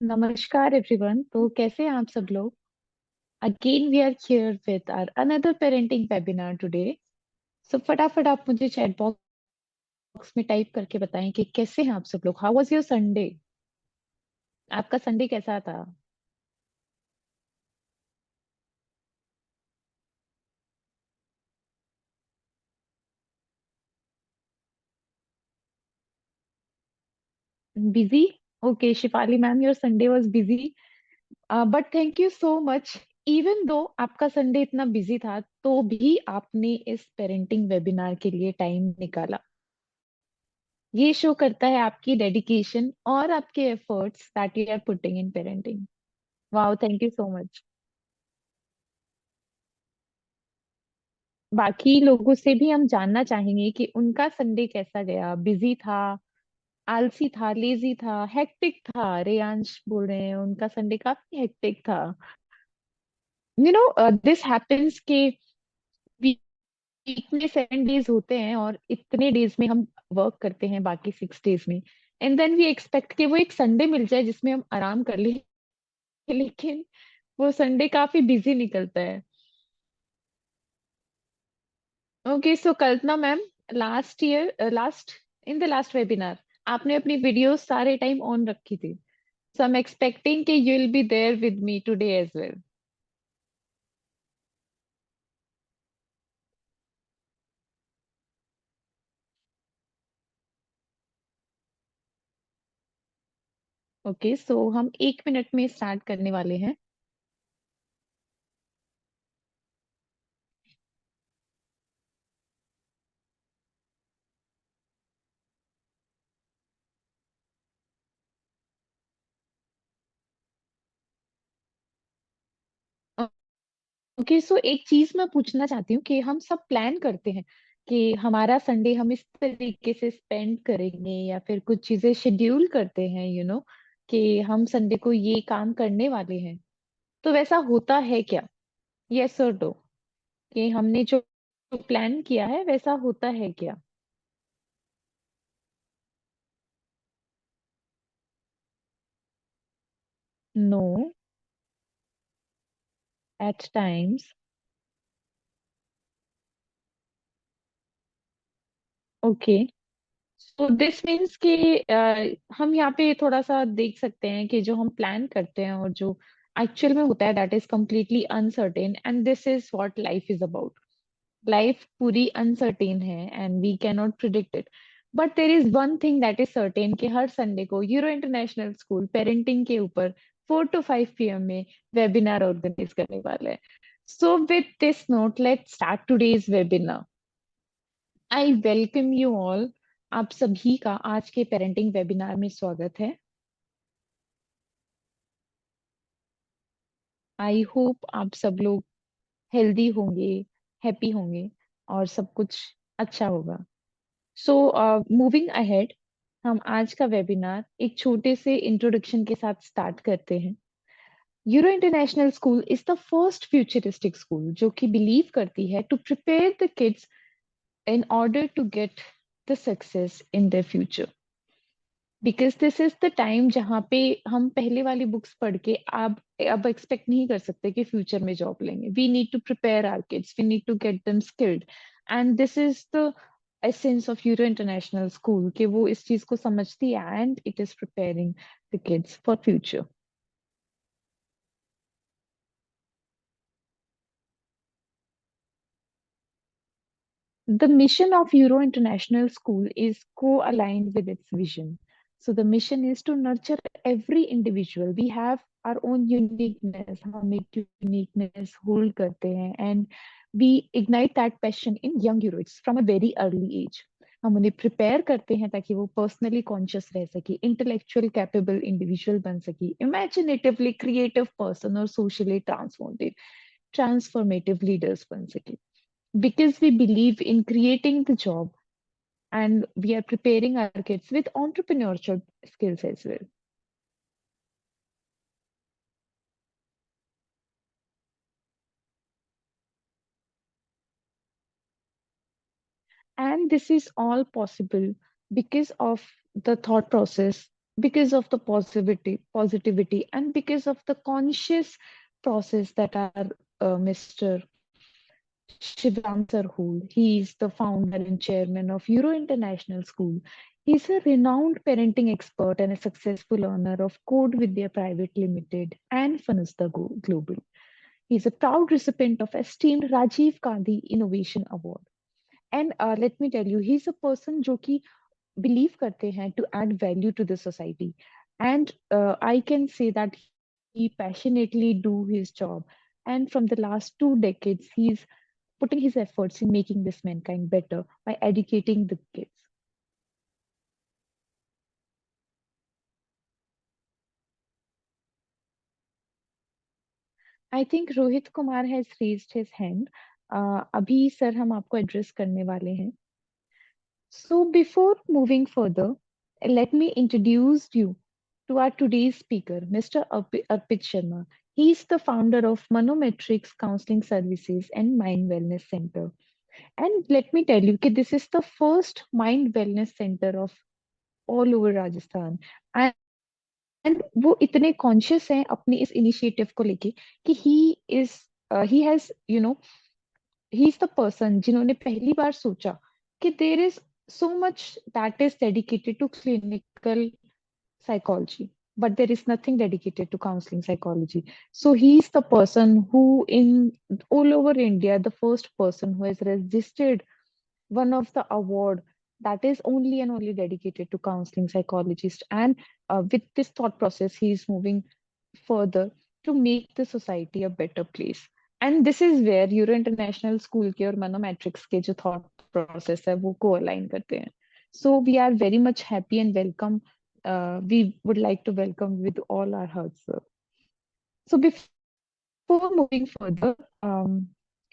नमस्कार एवरीवन। तो कैसे हैं आप सब लोग? Again we are here with our another parenting webinar today. So फटाफट आप मुझे चैट बॉक्स में टाइप करके बताएं कि कैसे हैं आप सब लोग। How was your Sunday? आपका संडे कैसा था? Busy? Okay Shifali ma'am, your Sunday was busy, but thank you so much. Even though आपका संडे इतना बिजी था तो भी आपने इस पेरेंटिंग वेबिनार के लिए टाइम निकाला। ये शो करता है आपकी डेडिकेशन और आपके efforts that you are putting in parenting. Wow, thank you so much. बाकी लोगों से भी हम जानना चाहेंगे कि उनका संडे कैसा गया। बिजी था, आलसी था, लेजी था, हेक्टिक था? रेयांश बोल रहे हैं उनका संडे काफी हेक्टिक था। दिस हैपेंस के वीक में 7 डेज होते हैं और इतने डेज में हम वर्क करते हैं बाकी 6 डेज में। एंड देन वी एक्सपेक्ट कि वो एक संडे मिल जाए जिसमें हम आराम कर लें। लेकिन वो संडे काफी बिजी निकलता है। Okay so Kalpana ma'am, last in the last webinar आपने अपनी वीडियो सारे टाइम ऑन रखी थी। सो आई एम एक्सपेक्टिंग कि you will be there with me today as well. Okay so हम 1 मिनट में स्टार्ट करने वाले हैं। ओके सो एक चीज मैं पूछना चाहती हूँ कि हम सब प्लान करते हैं कि हमारा संडे हम इस तरीके से स्पेंड करेंगे या फिर कुछ चीजें शेड्यूल करते हैं, कि हम संडे को ये काम करने वाले हैं। तो वैसा होता है क्या? यस और नो, कि हमने जो प्लान किया है वैसा होता है क्या? No, at times. Okay so this means कि हम यहाँ पे थोड़ा सा देख सकते हैं कि जो हम प्लान करते हैं और जो एक्चुअल में होता है that is completely uncertain, and this is what life is about. Life पूरी अनसर्टेन है and we can not predict it. But there is one thing that is certain कि हर संडे को यूरो इंटरनेशनल स्कूल पेरेंटिंग के ऊपर 4 to 5 PM में webinar organise करने वाला है। So with this note let start today's webinar. I welcome you all. आप सभी का आज के पेरेंटिंग वेबिनार में स्वागत है। आई होप आप सब लोग हेल्दी होंगे, हैप्पी होंगे और सब कुछ अच्छा होगा। सो मूविंग अहेड, हम आज का वेबिनार एक छोटे से इंट्रोडक्शन के साथ स्टार्ट करते हैं। Euro international school is the first futuristic school जो कि बिलीव करती है to prepare the kids in order to get the success in the future. Because this is the time जहाँ पे हम पहले वाली बुक्स पढ़ के अब एक्सपेक्ट नहीं कर सकते कि फ्यूचर में जॉब लेंगे। We need to prepare our kids, we need to get them skilled, and this is the essence of Euro international school कि वो इस चीज को समझती है and it is preparing the kids for future. The mission of Euro International School is co-aligned with its vision. So the mission is to nurture every individual. We have our own uniqueness. हम एक uniqueness hold करते हैं and we ignite that passion in young heroes from a very early age. हम उन्हें prepare करते हैं ताकि वो पर्सनली कॉन्शियस रह सके, इंटेलेक्चुअल कैपेबल इंडिविजुअल बन सके, इमेजिनेटिवली क्रिएटिव पर्सन और सोशली ट्रांसफॉर्मेटिव लीडर्स बन सके, because we believe in creating the job and we are preparing our kids with entrepreneurial skills as well. And this is all possible because of the thought process. because of the positivity, and because of the conscious process that our Mr. Shivram Sir hold. He is the founder and chairman of Euro International School. He's a renowned parenting expert and a successful owner of Code Vidya Private Limited and Fanusta Global. He's a proud recipient of esteemed Rajiv Gandhi Innovation Award. And let me tell you, he's a person जो कि believe करते हैं to add value to the society. And I can say that he passionately do his job. And from the last 2 decades, he's putting his efforts in making this mankind better by educating the kids. I think Rohit Kumar has raised his hand. अभी sir हम आपको address करने वाले हैं. So before moving further, let me introduce you to our today's speaker, Mr. Arpit Sharma. He is the founder of Manometrics Counseling Services and Mind Wellness Center. And let me tell you that this is the first mind wellness center of all over Rajasthan. And वो इतने conscious हैं अपनी इस initiative को लेके कि he has he is the person जिन्होंने पहली बार सोचा कि there is so much that is dedicated to clinical psychology, but there is nothing dedicated to counseling psychology. So he is the person who in all over India, the first person who has registered one of the award that is only and only dedicated to counseling psychologist. And with this thought process, he is moving further to make the society a better place. And this is where Euro International School के और Manometrics के जो thought process है वो co-align करते हैं. So we are very much happy and welcome. We would like to welcome with all our hearts, sir. So before moving further,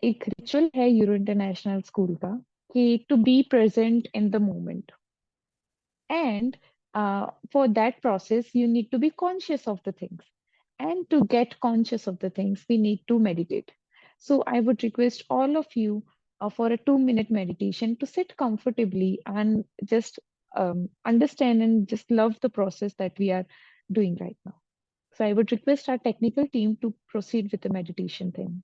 एक ritual है Euro International School का कि to be present in the moment. And for that process, you need to be conscious of the things. And to get conscious of the things, we need to meditate. So I would request all of you for a 2 minute meditation to sit comfortably and just understand and just love the process that we are doing right now. So I would request our technical team to proceed with the meditation thing.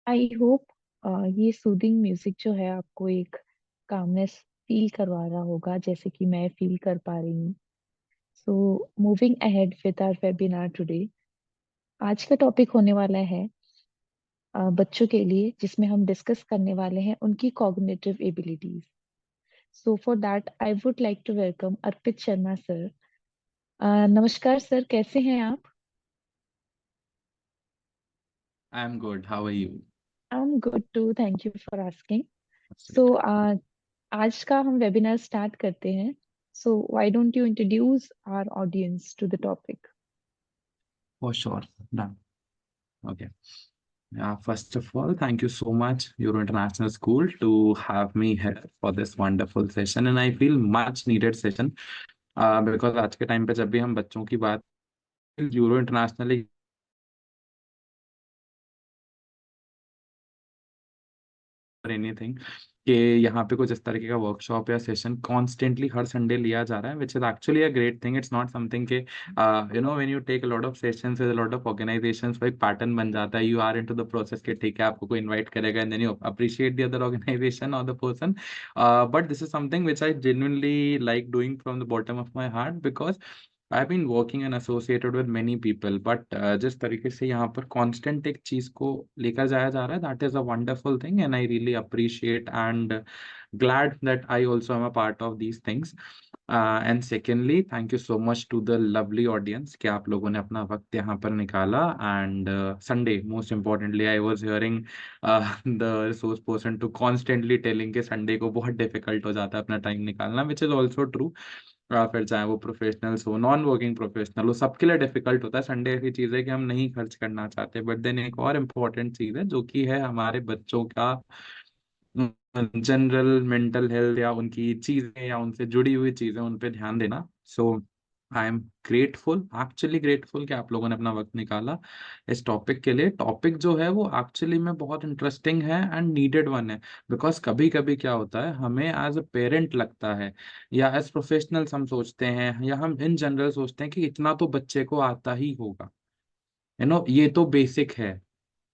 I hope ये soothing music जो है आपको एक calmness feel करवा रहा होगा, जैसे कि मैं फील कर पा रही हूँ। So moving ahead with our webinar today, आज का टॉपिक होने वाला है बच्चों के लिए, जिसमें हम डिस्कस करने वाले हैं उनकी cognitive abilities. So for that I would like to welcome Arpit Sharma sir. नमस्कार सर, कैसे हैं आप? I'm good. How are you? I am good too, thank you for asking. So आज का हम वेबिनार स्टार्ट करते हैं। So why don't you introduce our audience to the topic? For sure. Done. Okay. First of all, thank you so much, Euro International School, to have me here for this wonderful session, and I feel much needed session because आज के time पे जब भी हम बच्चों की बात euro international anything कि यहाँ पे कुछ इस तरीके का वर्कशॉप या सेशन कॉन्स्टेंटली हर संडे लिया जा रहा है, which is actually a great thing. It's not something के when you take a lot of sessions with a lot of organisations, वो एक पैटर्न बन जाता है। You are into the process के ठीक है आपको कोई इनवाइट करेगा and then you appreciate the other organisation और the person, but this is something which I genuinely like doing from the bottom of my heart because I've been working and associated with many people, but जिस तरीके से यहाँ पर constant एक चीज को लेकर जाया जा रहा है, that is a wonderful thing, and I really appreciate and glad that I also am a part of these things. And secondly, thank you so much to the lovely audience कि आप लोगों ने अपना वक्त यहाँ पर निकाला, and Sunday, most importantly, I was hearing the resource person to constantly telling कि Sunday को बहुत difficult हो जाता है अपना टाइम निकालना, which is also true। फिर चाहे वो प्रोफेशनल्स हो नॉन वर्किंग प्रोफेशनल हो, सबके लिए डिफिकल्ट होता है। संडे ऐसी चीज है कि हम नहीं खर्च करना चाहते, बट देन एक और इम्पोर्टेंट चीज है जो कि है हमारे बच्चों का जनरल मेंटल हेल्थ या उनकी चीजें या उनसे जुड़ी हुई चीजें उन पे ध्यान देना। So I am grateful, actually grateful कि आप लोगों ने अपना वक्त निकाला इस टॉपिक के लिए। टॉपिक जो है वो एक्चुअली में बहुत इंटरेस्टिंग है एंड नीडेड वन है, बिकॉज कभी कभी क्या होता है हमें एज अ पेरेंट लगता है या एज प्रोफेशनल्स हम सोचते हैं या हम इन जनरल सोचते हैं कि इतना तो बच्चे को आता ही होगा, ये तो बेसिक है,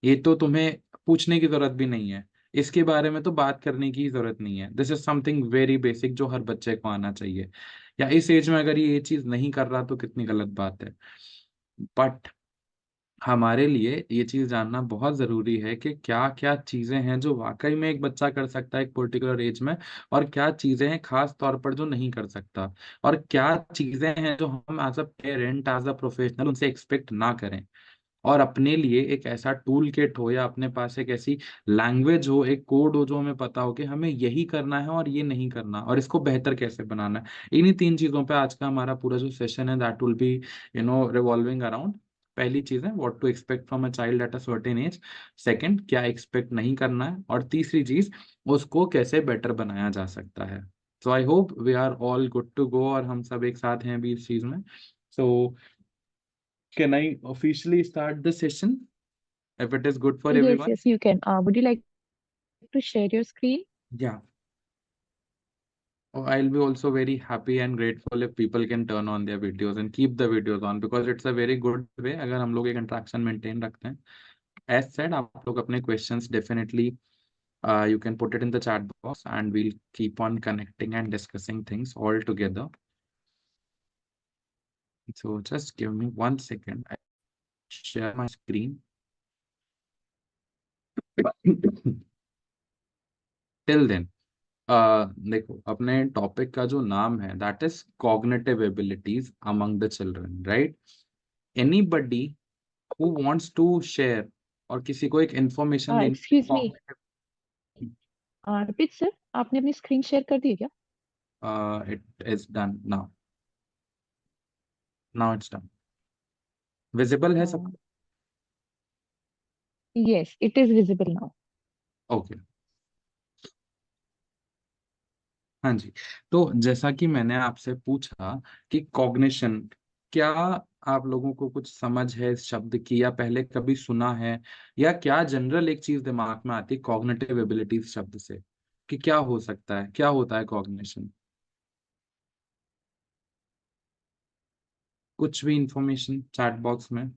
ये तो तुम्हें पूछने की जरूरत भी नहीं है, इसके बारे में तो बात करने की जरूरत नहीं है, this is something very basic जो हर बच्चे को आना चाहिए। या इस एज में अगर ये चीज नहीं कर रहा तो कितनी गलत बात है। बट हमारे लिए ये चीज जानना बहुत जरूरी है कि क्या क्या चीजें हैं जो वाकई में एक बच्चा कर सकता है एक पर्टिकुलर एज में, और क्या चीजें हैं खास तौर पर जो नहीं कर सकता, और क्या चीजें हैं जो हम as a parent as a professional उनसे एक्सपेक्ट ना करें। और अपने लिए एक ऐसा टूल किट हो या अपने पास एक ऐसी लैंग्वेज हो, एक कोड हो जो हमें पता हो कि हमें यही करना है और ये नहीं करना, और इसको बेहतर कैसे बनाना है। इन्हीं तीन चीजों पे आज का हमारा पूरा जो सेशन है that will be revolving around. पहली चीज है what to expect from a child at a certain age, second क्या एक्सपेक्ट नहीं करना है, और तीसरी चीज उसको कैसे बेटर बनाया जा सकता है। So I hope we are all good to go, और हम सब एक साथ हैं अभी इस चीज में। सो can I officially start the session if it is good for Yes, everyone? yes, you can. Would you like to share your screen? Yeah. Oh, I'll be also very happy and grateful if people can turn on their videos and keep the videos on because it's a very good way अगर हम लोग एक interaction maintain रखते हैं. As said, आप लोग अपने questions definitely you can put it in the chat box and we'll keep on connecting and discussing things all together. So just give me 1 second. I share my screen. Till then. देखो अपने topic का जो नाम है that is cognitive abilities among the children, right? Anybody who wants to share और किसी को एक इंफॉर्मेशन देनी excuse me, cognitive. Arpit sir, आपने अपनी स्क्रीन शेयर कर दी क्या? It is done now, now it's done, visible है सब? Yes, it is visible now. Okay, हाँ जी। तो जैसा कि मैंने आपसे पूछा कि कॉग्निशन क्या, आप लोगों को कुछ समझ है इस शब्द की या पहले कभी सुना है, या क्या जनरल एक चीज दिमाग में आती है कॉग्निटिव एबिलिटीज शब्द से कि क्या हो सकता है, क्या होता है कॉग्निशन? कुछ भी इंफॉर्मेशन चैट बॉक्स में।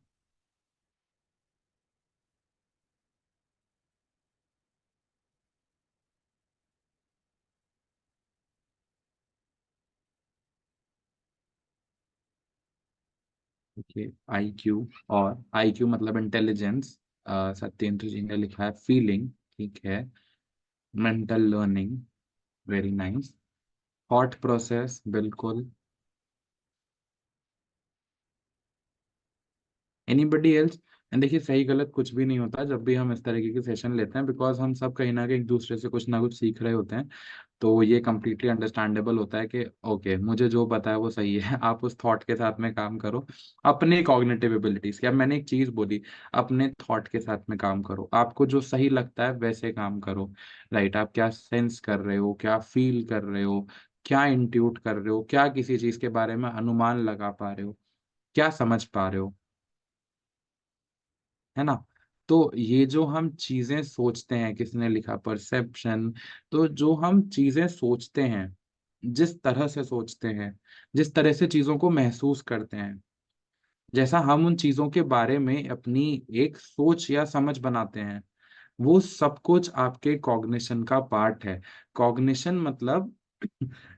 ओके, IQ, और IQ मतलब इंटेलिजेंस, सत्येंद्र जी ने लिखा है फीलिंग, ठीक है। Mental learning, very nice. Thought process, बिल्कुल। Anybody else? एंड देखिए, सही गलत कुछ भी नहीं होता जब भी हम इस तरीके के सेशन लेते हैं, बिकॉज हम सब कहीं ना कहीं एक दूसरे से कुछ ना कुछ सीख रहे होते हैं। तो ये कम्प्लीटली अंडरस्टैंडेबल होता है कि ओके, मुझे जो पता है वो सही है। आप उस थॉट के साथ में काम करो, अपने कॉग्निटिव एबिलिटीज की। अब मैंने एक चीज बोली, अपने थॉट के साथ में काम करो, आपको जो सही लगता है वैसे काम करो। राइट, आप क्या सेंस कर रहे हो, क्या फील कर रहे हो, क्या इंट्यूट कर रहे हो, क्या किसी चीज के बारे में अनुमान लगा पा रहे हो, क्या समझ पा रहे हो, है ना। तो ये जो हम चीजें सोचते हैं, किसने लिखा परसेप्शन, तो जो हम चीजें सोचते हैं, जिस तरह से सोचते हैं, जिस तरह से चीजों को महसूस करते हैं, जैसा हम उन चीजों के बारे में अपनी एक सोच या समझ बनाते हैं, वो सब कुछ आपके कॉग्निशन का पार्ट है। कॉग्निशन मतलब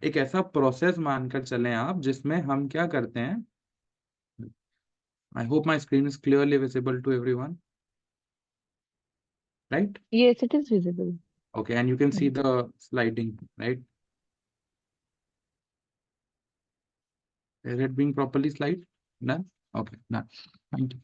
एक ऐसा प्रोसेस मानकर चलें आप, जिसमें हम क्या करते हैं। I hope my screen is clearly visible to everyone, right? Yes, it is visible. Okay, and you can see Mm. the sliding, right? Is it being properly slide? Done? Okay, done. Thank you.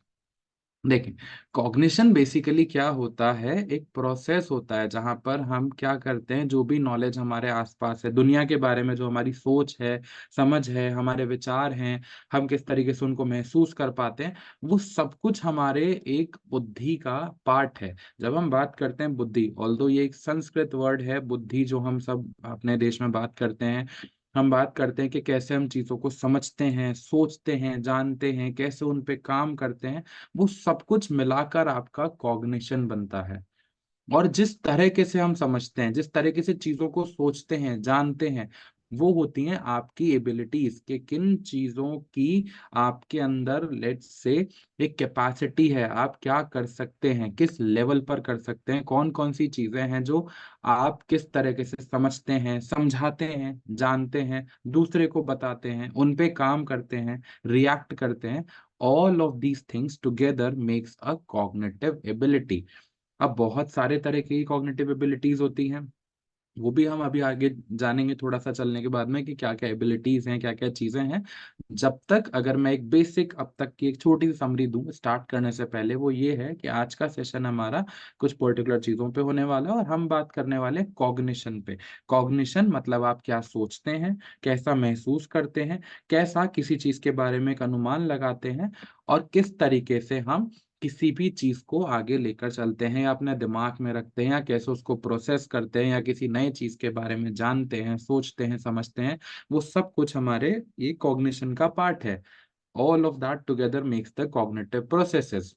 देखिए, cognition basically क्या होता है, एक process होता है जहां पर हम क्या करते हैं, जो भी नॉलेज हमारे आसपास है दुनिया के बारे में, जो हमारी सोच है, समझ है, हमारे विचार हैं, हम किस तरीके से उनको महसूस कर पाते हैं, वो सब कुछ हमारे एक बुद्धि का पार्ट है। जब हम बात करते हैं बुद्धि, ऑल्दो ये एक संस्कृत वर्ड है बुद्धि, जो हम सब अपने देश में बात करते हैं, हम बात करते हैं कि कैसे हम चीजों को समझते हैं, सोचते हैं, जानते हैं, कैसे उन पे काम करते हैं, वो सब कुछ मिलाकर आपका कॉग्निशन बनता है। और जिस तरीके से हम समझते हैं, जिस तरीके से चीजों को सोचते हैं, जानते हैं, वो होती हैं आपकी एबिलिटीज, कि किन चीजों की आपके अंदर लेट्स से एक कैपेसिटी है, आप क्या कर सकते हैं, किस लेवल पर कर सकते हैं, कौन कौन सी चीजें हैं जो आप किस तरीके से समझते हैं, समझाते हैं, जानते हैं, दूसरे को बताते हैं, उन पे काम करते हैं, रिएक्ट करते हैं। All of these things together makes a cognitive ability. अब बहुत सारे तरह की कॉग्निटिव एबिलिटीज होती हैं, वो भी हम अभी आगे जानेंगे थोड़ा सा चलने के बाद में, कि क्या क्या एबिलिटीज हैं, क्या क्या चीजें हैं। जब तक अगर मैं एक बेसिक अब तक की एक छोटी सी समरी दूं स्टार्ट करने से पहले, वो ये है कि आज का सेशन हमारा कुछ पर्टिकुलर चीजों पे होने वाला है, और हम बात करने वाले कॉग्निशन पे। कॉग्निशन मतलब आप क्या सोचते हैं, कैसा महसूस करते हैं, कैसा किसी चीज के बारे में एक अनुमान लगाते हैं, और किस तरीके से हम किसी भी चीज को आगे लेकर चलते हैं, या अपने दिमाग में रखते हैं, या कैसे उसको प्रोसेस करते हैं, या किसी नए चीज के बारे में जानते हैं, सोचते हैं, समझते हैं, वो सब कुछ हमारे ये कॉग्निशन का पार्ट है। All of that together makes the cognitive processes,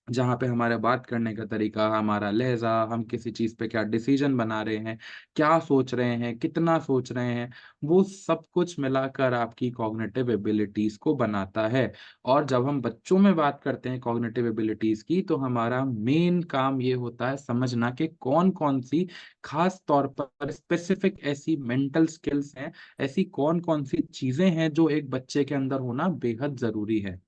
जहाँ पे हमारे बात करने का तरीका, हमारा लहजा, हम किसी चीज पे क्या डिसीजन बना रहे हैं, क्या सोच रहे हैं, कितना सोच रहे हैं, वो सब कुछ मिलाकर आपकी कॉग्निटिव एबिलिटीज को बनाता है। और जब हम बच्चों में बात करते हैं कॉग्निटिव एबिलिटीज की, तो हमारा मेन काम ये होता है समझना कि कौन कौन सी खास तौर पर स्पेसिफिक ऐसी मेंटल स्किल्स हैं, ऐसी कौन कौन सी चीजें हैं जो एक बच्चे के अंदर होना बेहद जरूरी है,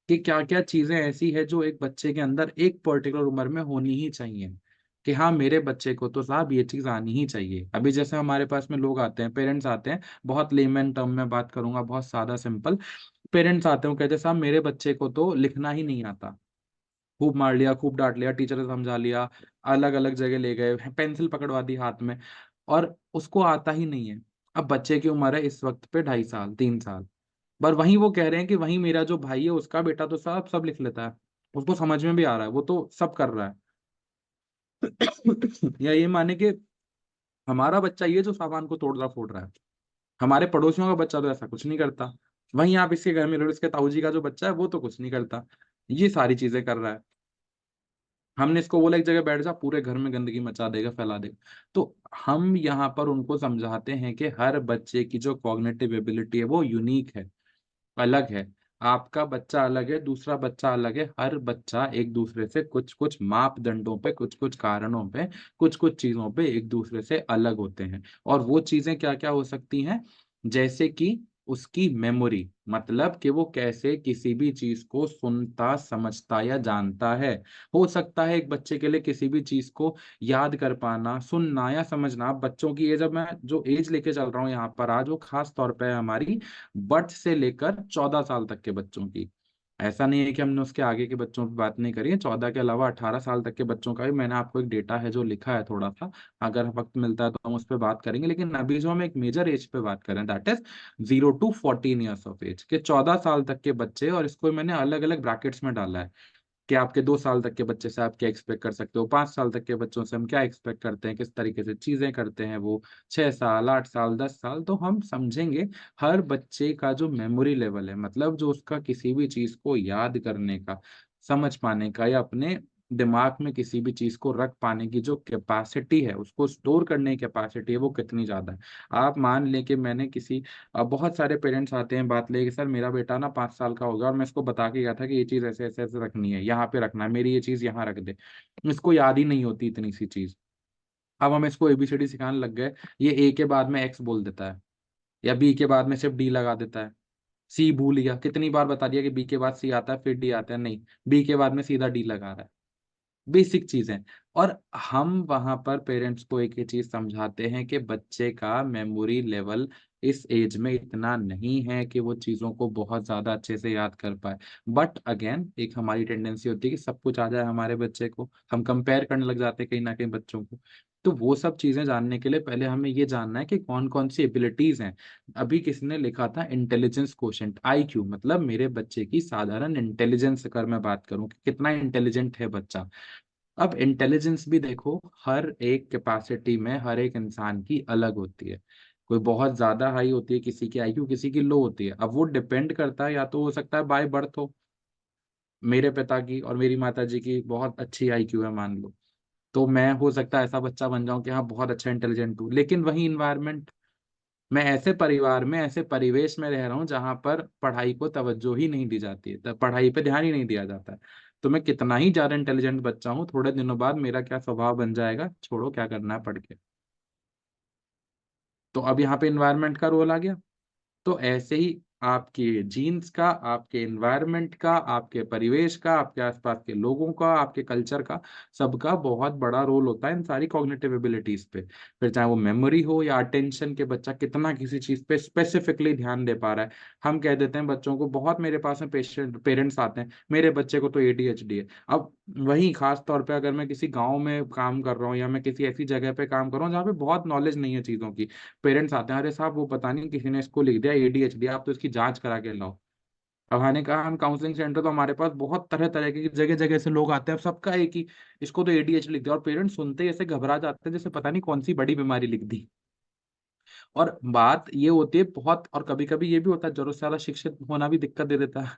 कि क्या क्या चीजें ऐसी है जो एक बच्चे के अंदर एक पर्टिकुलर उम्र में होनी ही चाहिए, कि हाँ मेरे बच्चे को तो साहब ये चीज आनी ही चाहिए। अभी जैसे हमारे पास में लोग आते हैं, पेरेंट्स आते हैं, बहुत लेमन टर्म में बात करूंगा, बहुत सादा सिंपल। पेरेंट्स आते हैं, वो कहते हैं साहब मेरे बच्चे को तो लिखना ही नहीं आता, खूब मार लिया, खूब डांट लिया, टीचर ने समझा लिया, अलग अलग जगह ले गए, पेंसिल पकड़वा दी हाथ में, और उसको आता ही नहीं है। अब बच्चे की उम्र है इस वक्त पे 2.5 साल, 3 साल, पर वहीं वो कह रहे हैं कि वहीं मेरा जो भाई है उसका बेटा तो साहब सब लिख लेता है, उसको समझ में भी आ रहा है, वो तो सब कर रहा है। या ये माने कि हमारा बच्चा ये जो सामान को तोड़ रहा फोड़ रहा है, हमारे पड़ोसियों का बच्चा तो ऐसा कुछ नहीं करता। वहीं आप इसके घर में लो, इसके ताऊ जी का जो बच्चा है वो तो कुछ नहीं करता, ये सारी चीजें कर रहा है। हमने इसको बोला एक जगह बैठ जा, पूरे घर में गंदगी मचा देगा, फैला देगा। तो हम यहाँ पर उनको समझाते हैं कि हर बच्चे की जो कॉग्निटिव एबिलिटी है वो यूनिक है, अलग है। आपका बच्चा अलग है, दूसरा बच्चा अलग है, हर बच्चा एक दूसरे से कुछ कुछ मापदंडों पे, कुछ कुछ कारणों पे, कुछ कुछ चीजों पे एक दूसरे से अलग होते हैं। और वो चीजें क्या क्या हो सकती हैं, जैसे कि उसकी मेमोरी, मतलब कि वो कैसे किसी भी चीज को सुनता, समझता या जानता है। हो सकता है एक बच्चे के लिए किसी भी चीज को याद कर पाना, सुनना या समझना, बच्चों की एज, अब मैं जो एज लेके चल रहा हूँ यहाँ पर आज, वो खास तौर पे है हमारी बर्थ से लेकर 14 साल तक के बच्चों की। ऐसा नहीं है कि हमने उसके आगे के बच्चों की बात नहीं करी है, 14 के अलावा 18 साल तक के बच्चों का भी मैंने आपको एक डेटा है जो लिखा है थोड़ा सा, अगर वक्त मिलता है तो हम उस पर बात करेंगे। लेकिन अभी जो हम एक मेजर एज पे बात करें, that is 0 to 14 years of age के 14 साल तक के बच्चे, और इसको मैंने अलग अलग ब्रैकेट्स में डाला है कि आपके 2 साल तक के बच्चे से आप क्या एक्सपेक्ट कर सकते हो, 5 साल तक के बच्चों से हम क्या एक्सपेक्ट करते हैं, किस तरीके से चीजें करते हैं वो, 6 साल, 8 साल, 10 साल, तो हम समझेंगे हर बच्चे का जो मेमोरी लेवल है, मतलब जो उसका किसी भी चीज को याद करने का, समझ पाने का या अपने दिमाग में किसी भी चीज को रख पाने की जो कैपेसिटी है, उसको स्टोर करने की कैपेसिटी है, वो कितनी ज्यादा है। आप मान लें कि मैंने किसी, अब बहुत सारे पेरेंट्स आते हैं बात लेके, सर मेरा बेटा ना 5 साल का हो गया और मैं इसको बता के गया था कि ये चीज ऐसे ऐसे ऐसे रखनी है, यहाँ पे रखना है, मेरी ये चीज यहाँ रख दे, इसको याद ही नहीं होती इतनी सी चीज। अब हम इसको एबीसीडी सिखाने लग गए, ये ए के बाद में एक्स बोल देता है, या बी के बाद में सिर्फ डी लगा देता है। सी भूल गया, कितनी बार बता दिया कि बी के बाद सी आता है फिर डी आता है, नहीं, बी के बाद में सीधा डी लगा रहा है। बेसिक चीजें। और हम वहां पर पेरेंट्स को एक ही चीज समझाते हैं कि बच्चे का मेमोरी लेवल इस एज में इतना नहीं है कि वो चीजों को बहुत ज्यादा अच्छे से याद कर पाए। बट अगेन एक हमारी टेंडेंसी होती है कि सब कुछ आ जाए हमारे बच्चे को, हम कंपेयर करने लग जाते हैं कहीं ना कहीं बच्चों को। तो वो सब चीजें जानने के लिए पहले हमें ये जानना है कि कौन कौन सी एबिलिटीज हैं। अभी किसी ने लिखा था इंटेलिजेंस क्वोशेंट, आईक्यू, मतलब मेरे बच्चे की साधारण इंटेलिजेंस, अगर मैं बात करूं कि कितना इंटेलिजेंट है बच्चा। अब इंटेलिजेंस भी देखो, हर एक कैपेसिटी में हर एक इंसान की अलग होती है। कोई बहुत ज्यादा हाई होती है किसी की आईक्यू, किसी की लो होती है। अब वो डिपेंड करता है, या तो हो सकता है बाय बर्थ हो, मेरे पिता की और मेरी माता जी की बहुत अच्छी आईक्यू है मान लो, तो मैं हो सकता है ऐसा बच्चा बन जाऊं कि हाँ बहुत अच्छा इंटेलिजेंट हूँ। लेकिन वही इन्वायरमेंट, मैं ऐसे परिवार में, ऐसे परिवेश में रह रहा हूँ जहां पर पढ़ाई को तवज्जो ही नहीं दी जाती है, तब पढ़ाई पे ध्यान ही नहीं दिया जाता है। तो मैं कितना ही ज्यादा इंटेलिजेंट बच्चा हूँ, थोड़े दिनों बाद मेरा क्या स्वभाव बन जाएगा, छोड़ो क्या करना है पढ़ के। तो अब यहाँ पे इन्वायरमेंट का रोल आ गया। तो ऐसे ही आपके जीन्स का, आपके एनवायरनमेंट का, आपके परिवेश का, आपके आसपास के लोगों का, आपके कल्चर का, सबका बहुत बड़ा रोल होता है इन सारी कॉग्निटिव एबिलिटीज पे। फिर चाहे वो मेमोरी हो या अटेंशन, के बच्चा कितना किसी चीज पे स्पेसिफिकली ध्यान दे पा रहा है। हम कह देते हैं बच्चों को, बहुत मेरे पास में पेशेंट पेरेंट्स आते हैं, मेरे बच्चे को तो एडीएचडी है। अब वहीं खास तौर पे अगर मैं किसी गांव में काम कर रहा हूँ या मैं किसी ऐसी जगह पे काम कर रहा हूँ जहाँ पे बहुत नॉलेज नहीं है चीजों की, पेरेंट्स आते हैं, अरे साहब वो पता नहीं किसी ने इसको लिख दिया एडीएचडी, आप तो इसकी जांच करा के लाओ। अब मैंने कहा हम काउंसलिंग सेंटर, तो हमारे पास बहुत तरह तरह के जगह जगह से लोग आते हैं, अब सबका एक ही, इसको तो एडीएचडी लिख दिया, और पेरेंट्स सुनते ही ऐसे घबरा जाते हैं जैसे पता नहीं कौन सी बड़ी बीमारी लिख दी। और बात ये होती है बहुत, और कभी कभी ये भी होता है जरूरत से ज्यादा शिक्षित होना भी दिक्कत दे देता है।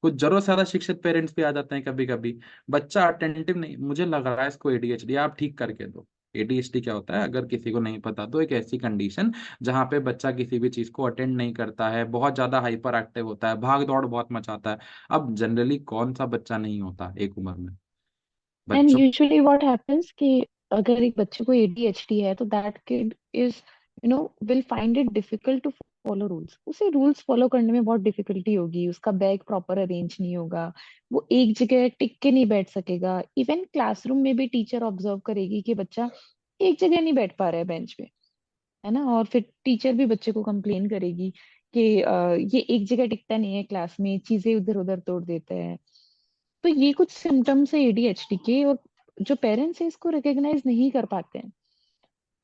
कुछ जरूरत से ज्यादा शिक्षित पेरेंट्स भी आ जाते हैं कभी कभी, बच्चा अटेंटिव नहीं, मुझे लग रहा है इसको एडीएचडी, आप ठीक करके दो। एडीएचडी क्या होता है, अगर किसी को नहीं पता तो एक ऐसी कंडीशन जहाँ पे बच्चा किसी भी चीज को अटेंड नहीं करता है, बहुत ज्यादा हाइपर एक्टिव होता है, भाग दौड़ बहुत मचाता है। अब जनरली कौन सा बच्चा नहीं होता एक उम्र में एंड बच्चों। यूजुअली व्हाट हैपेंस कि अगर एक बच्चे को एडीएचडी है तो that kid is will find it difficult to follow rules. उसे रूल्स फॉलो करने में बहुत डिफिकल्टी होगी, उसका बैग प्रॉपर अरेंज नहीं होगा, वो एक जगह टिक के नहीं बैठ सकेगा। इवन क्लासरूम में भी टीचर ऑब्जर्व करेगी कि बच्चा एक जगह नहीं बैठ पा रहा है बेंच पे, है ना, और फिर टीचर भी बच्चे को कंप्लेन करेगी कि ये एक जगह टिकता नहीं है, क्लास में चीजें इधर उधर तोड़ देता है। तो ये कुछ सिम्टम्स है एडीएचडी के, और जो पेरेंट्स हैं इसको रिकॉग्नाइज नहीं कर पाते हैं।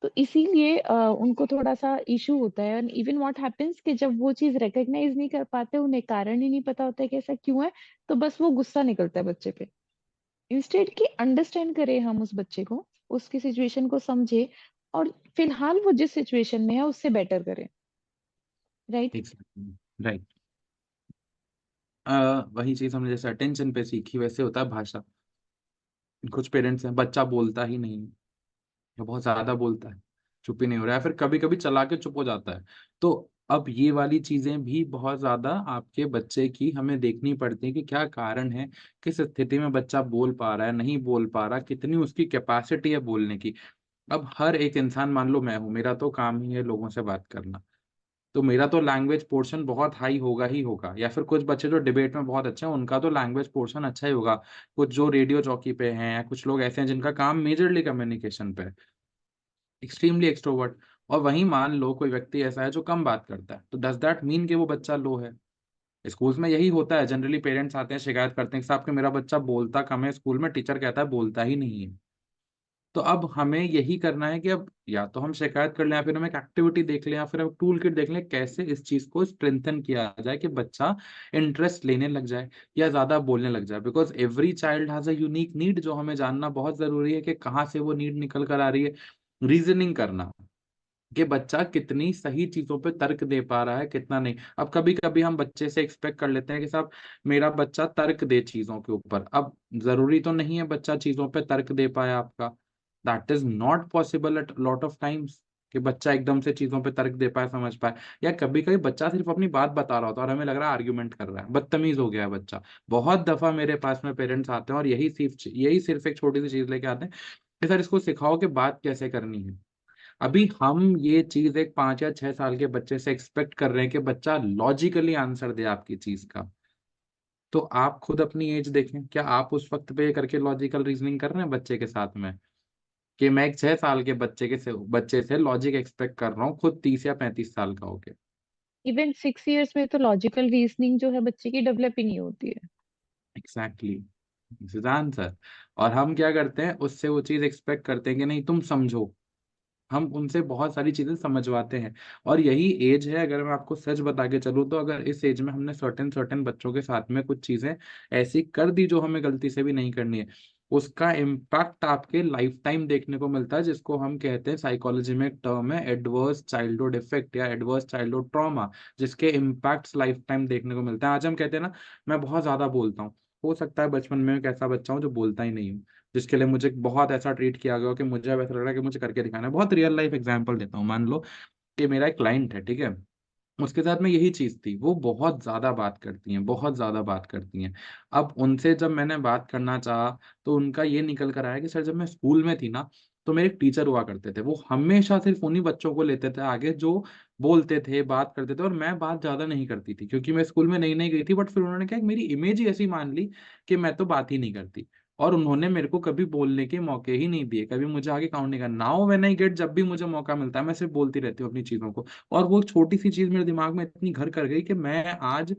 तो इसीलिए उनको थोड़ा सा इशू होता है। एंड इवन व्हाट हैपेंस कि जब वो चीज रिकॉग्नाइज नहीं कर पाते, उन्हें कारण ही नहीं पता होता है कि ऐसा क्यों है, तो बस वो गुस्सा निकलता है बच्चे पे। इंस्टेड कि अंडरस्टैंड करें हम उस बच्चे को, उसकी सिचुएशन को समझे, और फिलहाल वो जिस सिचुएशन में है उससे बेटर करें। राइट। राइट। वही चीज हमने जैसे अटेंशन पे सीखी, वैसे होता है भाषा। कुछ पेरेंट्स हैं बच्चा बोलता ही नहीं, या बहुत ज्यादा बोलता है, चुप ही नहीं हो रहा है, फिर कभी कभी चला के चुप हो जाता है। तो अब ये वाली चीजें भी बहुत ज्यादा आपके बच्चे की हमें देखनी पड़ती है कि क्या कारण है, किस स्थिति में बच्चा बोल पा रहा है, नहीं बोल पा रहा, कितनी उसकी कैपेसिटी है बोलने की। अब हर एक इंसान, मान लो मैं हूं, मेरा तो काम ही है लोगों से बात करना, तो मेरा तो लैंग्वेज पोर्शन बहुत हाई होगा ही होगा, या फिर कुछ बच्चे जो डिबेट में बहुत अच्छे हैं उनका तो लैंग्वेज पोर्शन अच्छा ही होगा। कुछ जो रेडियो जॉकी पे हैं, या कुछ लोग ऐसे हैं जिनका काम मेजरली कम्युनिकेशन पे है, एक्सट्रीमली एक्सट्रोवर्ट। और वहीं मान लो कोई व्यक्ति ऐसा है जो कम बात करता है, तो डज दैट मीन कि वो बच्चा लो है? स्कूल्स में यही होता है, जनरली पेरेंट्स आते हैं शिकायत करते हैं कि साहब कि मेरा बच्चा बोलता कम है, स्कूल में टीचर कहता है बोलता ही नहीं है। तो अब हमें यही करना है कि अब या तो हम शिकायत कर लें, या फिर हम एक एक्टिविटी देख लें, या फिर हम टूल किट देख लें कैसे इस चीज को स्ट्रेंथन किया जाए कि बच्चा इंटरेस्ट लेने लग जाए या ज्यादा बोलने लग जाए। Because every child has a unique need, जो हमें जानना बहुत जरूरी है कि कहाँ से वो नीड निकल कर आ रही है। रीजनिंग करना कि बच्चा कितनी सही चीजों पे तर्क दे पा रहा है, कितना नहीं। अब कभी कभी हम बच्चे से एक्सपेक्ट कर लेते हैं कि साहब मेरा बच्चा तर्क दे चीजों के ऊपर। अब जरूरी तो नहीं है बच्चा चीजों पे तर्क दे पाए आपका। That is not possible at lot of times कि बच्चा एकदम से चीजों पे तर्क दे पाए, समझ पाए। या कभी कभी बच्चा सिर्फ अपनी बात बता रहा होता है और हमें लग रहा है आर्ग्यूमेंट कर रहा है, बदतमीज हो गया है बच्चा। बहुत दफा मेरे पास में पेरेंट्स आते हैं और यही सिर्फ एक छोटी सी चीज लेके आते हैं कि सर इसको सिखाओ कि बात कैसे करनी है। अभी हम ये चीज एक 5 या 6 साल के बच्चे से एक्सपेक्ट कर रहे हैं कि बच्चा लॉजिकली आंसर दे आपकी चीज का। तो आप खुद अपनी एज देखें, क्या आप उस वक्त पे करके लॉजिकल रीजनिंग कर रहे हैं बच्चे के साथ में? कि मैं एक 6 साल के बच्चे से लॉजिक एक्सपेक्ट कर रहा हूँ, खुद 30 या 35 साल का होके। इवन 6 इयर्स में तो लॉजिकल रीजनिंग जो है बच्चे की डेवलप ही नहीं होती है। Exactly, this is answer. और हम क्या करते हैं, उससे वो चीज एक्सपेक्ट करते हैं कि नहीं तुम समझो। हम उनसे बहुत सारी चीजें समझवाते हैं। और यही एज है, अगर मैं आपको सच बता के चलूँ तो अगर इस एज में हमने सर्टेन सर्टेन बच्चों के साथ में कुछ चीजें ऐसी कर दी जो हमें गलती से भी नहीं करनी है, उसका इम्पैक्ट आपके लाइफ टाइम देखने को मिलता है, जिसको हम कहते हैं साइकोलॉजी में एक टर्म है एडवर्स चाइल्डहुड इफेक्ट या एडवर्स चाइल्डहुड ट्रॉमा, जिसके इम्पैक्ट्स लाइफ टाइम देखने को मिलते हैं। आज हम कहते हैं ना मैं बहुत ज्यादा बोलता हूँ, हो सकता है बचपन में एक ऐसा बच्चा हूँ जो बोलता ही नहीं हूँ, जिसके लिए मुझे बहुत ऐसा ट्रीट किया गया हो कि मुझे अब ऐसा लग रहा है कि मुझे करके दिखाना है। बहुत रियल लाइफ एग्जांपल देता हूँ, मान लो कि मेरा एक क्लाइंट है, ठीक है, उसके साथ में यही चीज थी, वो बहुत ज्यादा बात करती हैं, बहुत ज्यादा बात करती हैं। अब उनसे जब मैंने बात करना चाहा तो उनका ये निकल कर आया कि सर जब मैं स्कूल में थी ना तो मेरे एक टीचर हुआ करते थे, वो हमेशा सिर्फ उन्हीं बच्चों को लेते थे आगे जो बोलते थे, बात करते थे, और मैं बात ज्यादा नहीं करती थी क्योंकि मैं स्कूल में नई नई गई थी। बट फिर उन्होंने क्या मेरी इमेज ही ऐसी मान ली कि मैं तो बात ही नहीं करती, और उन्होंने मेरे को कभी बोलने के मौके ही नहीं दिए, कभी मुझे आगे काउंट नहीं करना। नाउ व्हेन आई गेट, जब भी मुझे मौका मिलता है मैं सिर्फ बोलती रहती हूँ अपनी चीजों को। और वो छोटी सी चीज मेरे दिमाग में इतनी घर कर गई कि मैं आज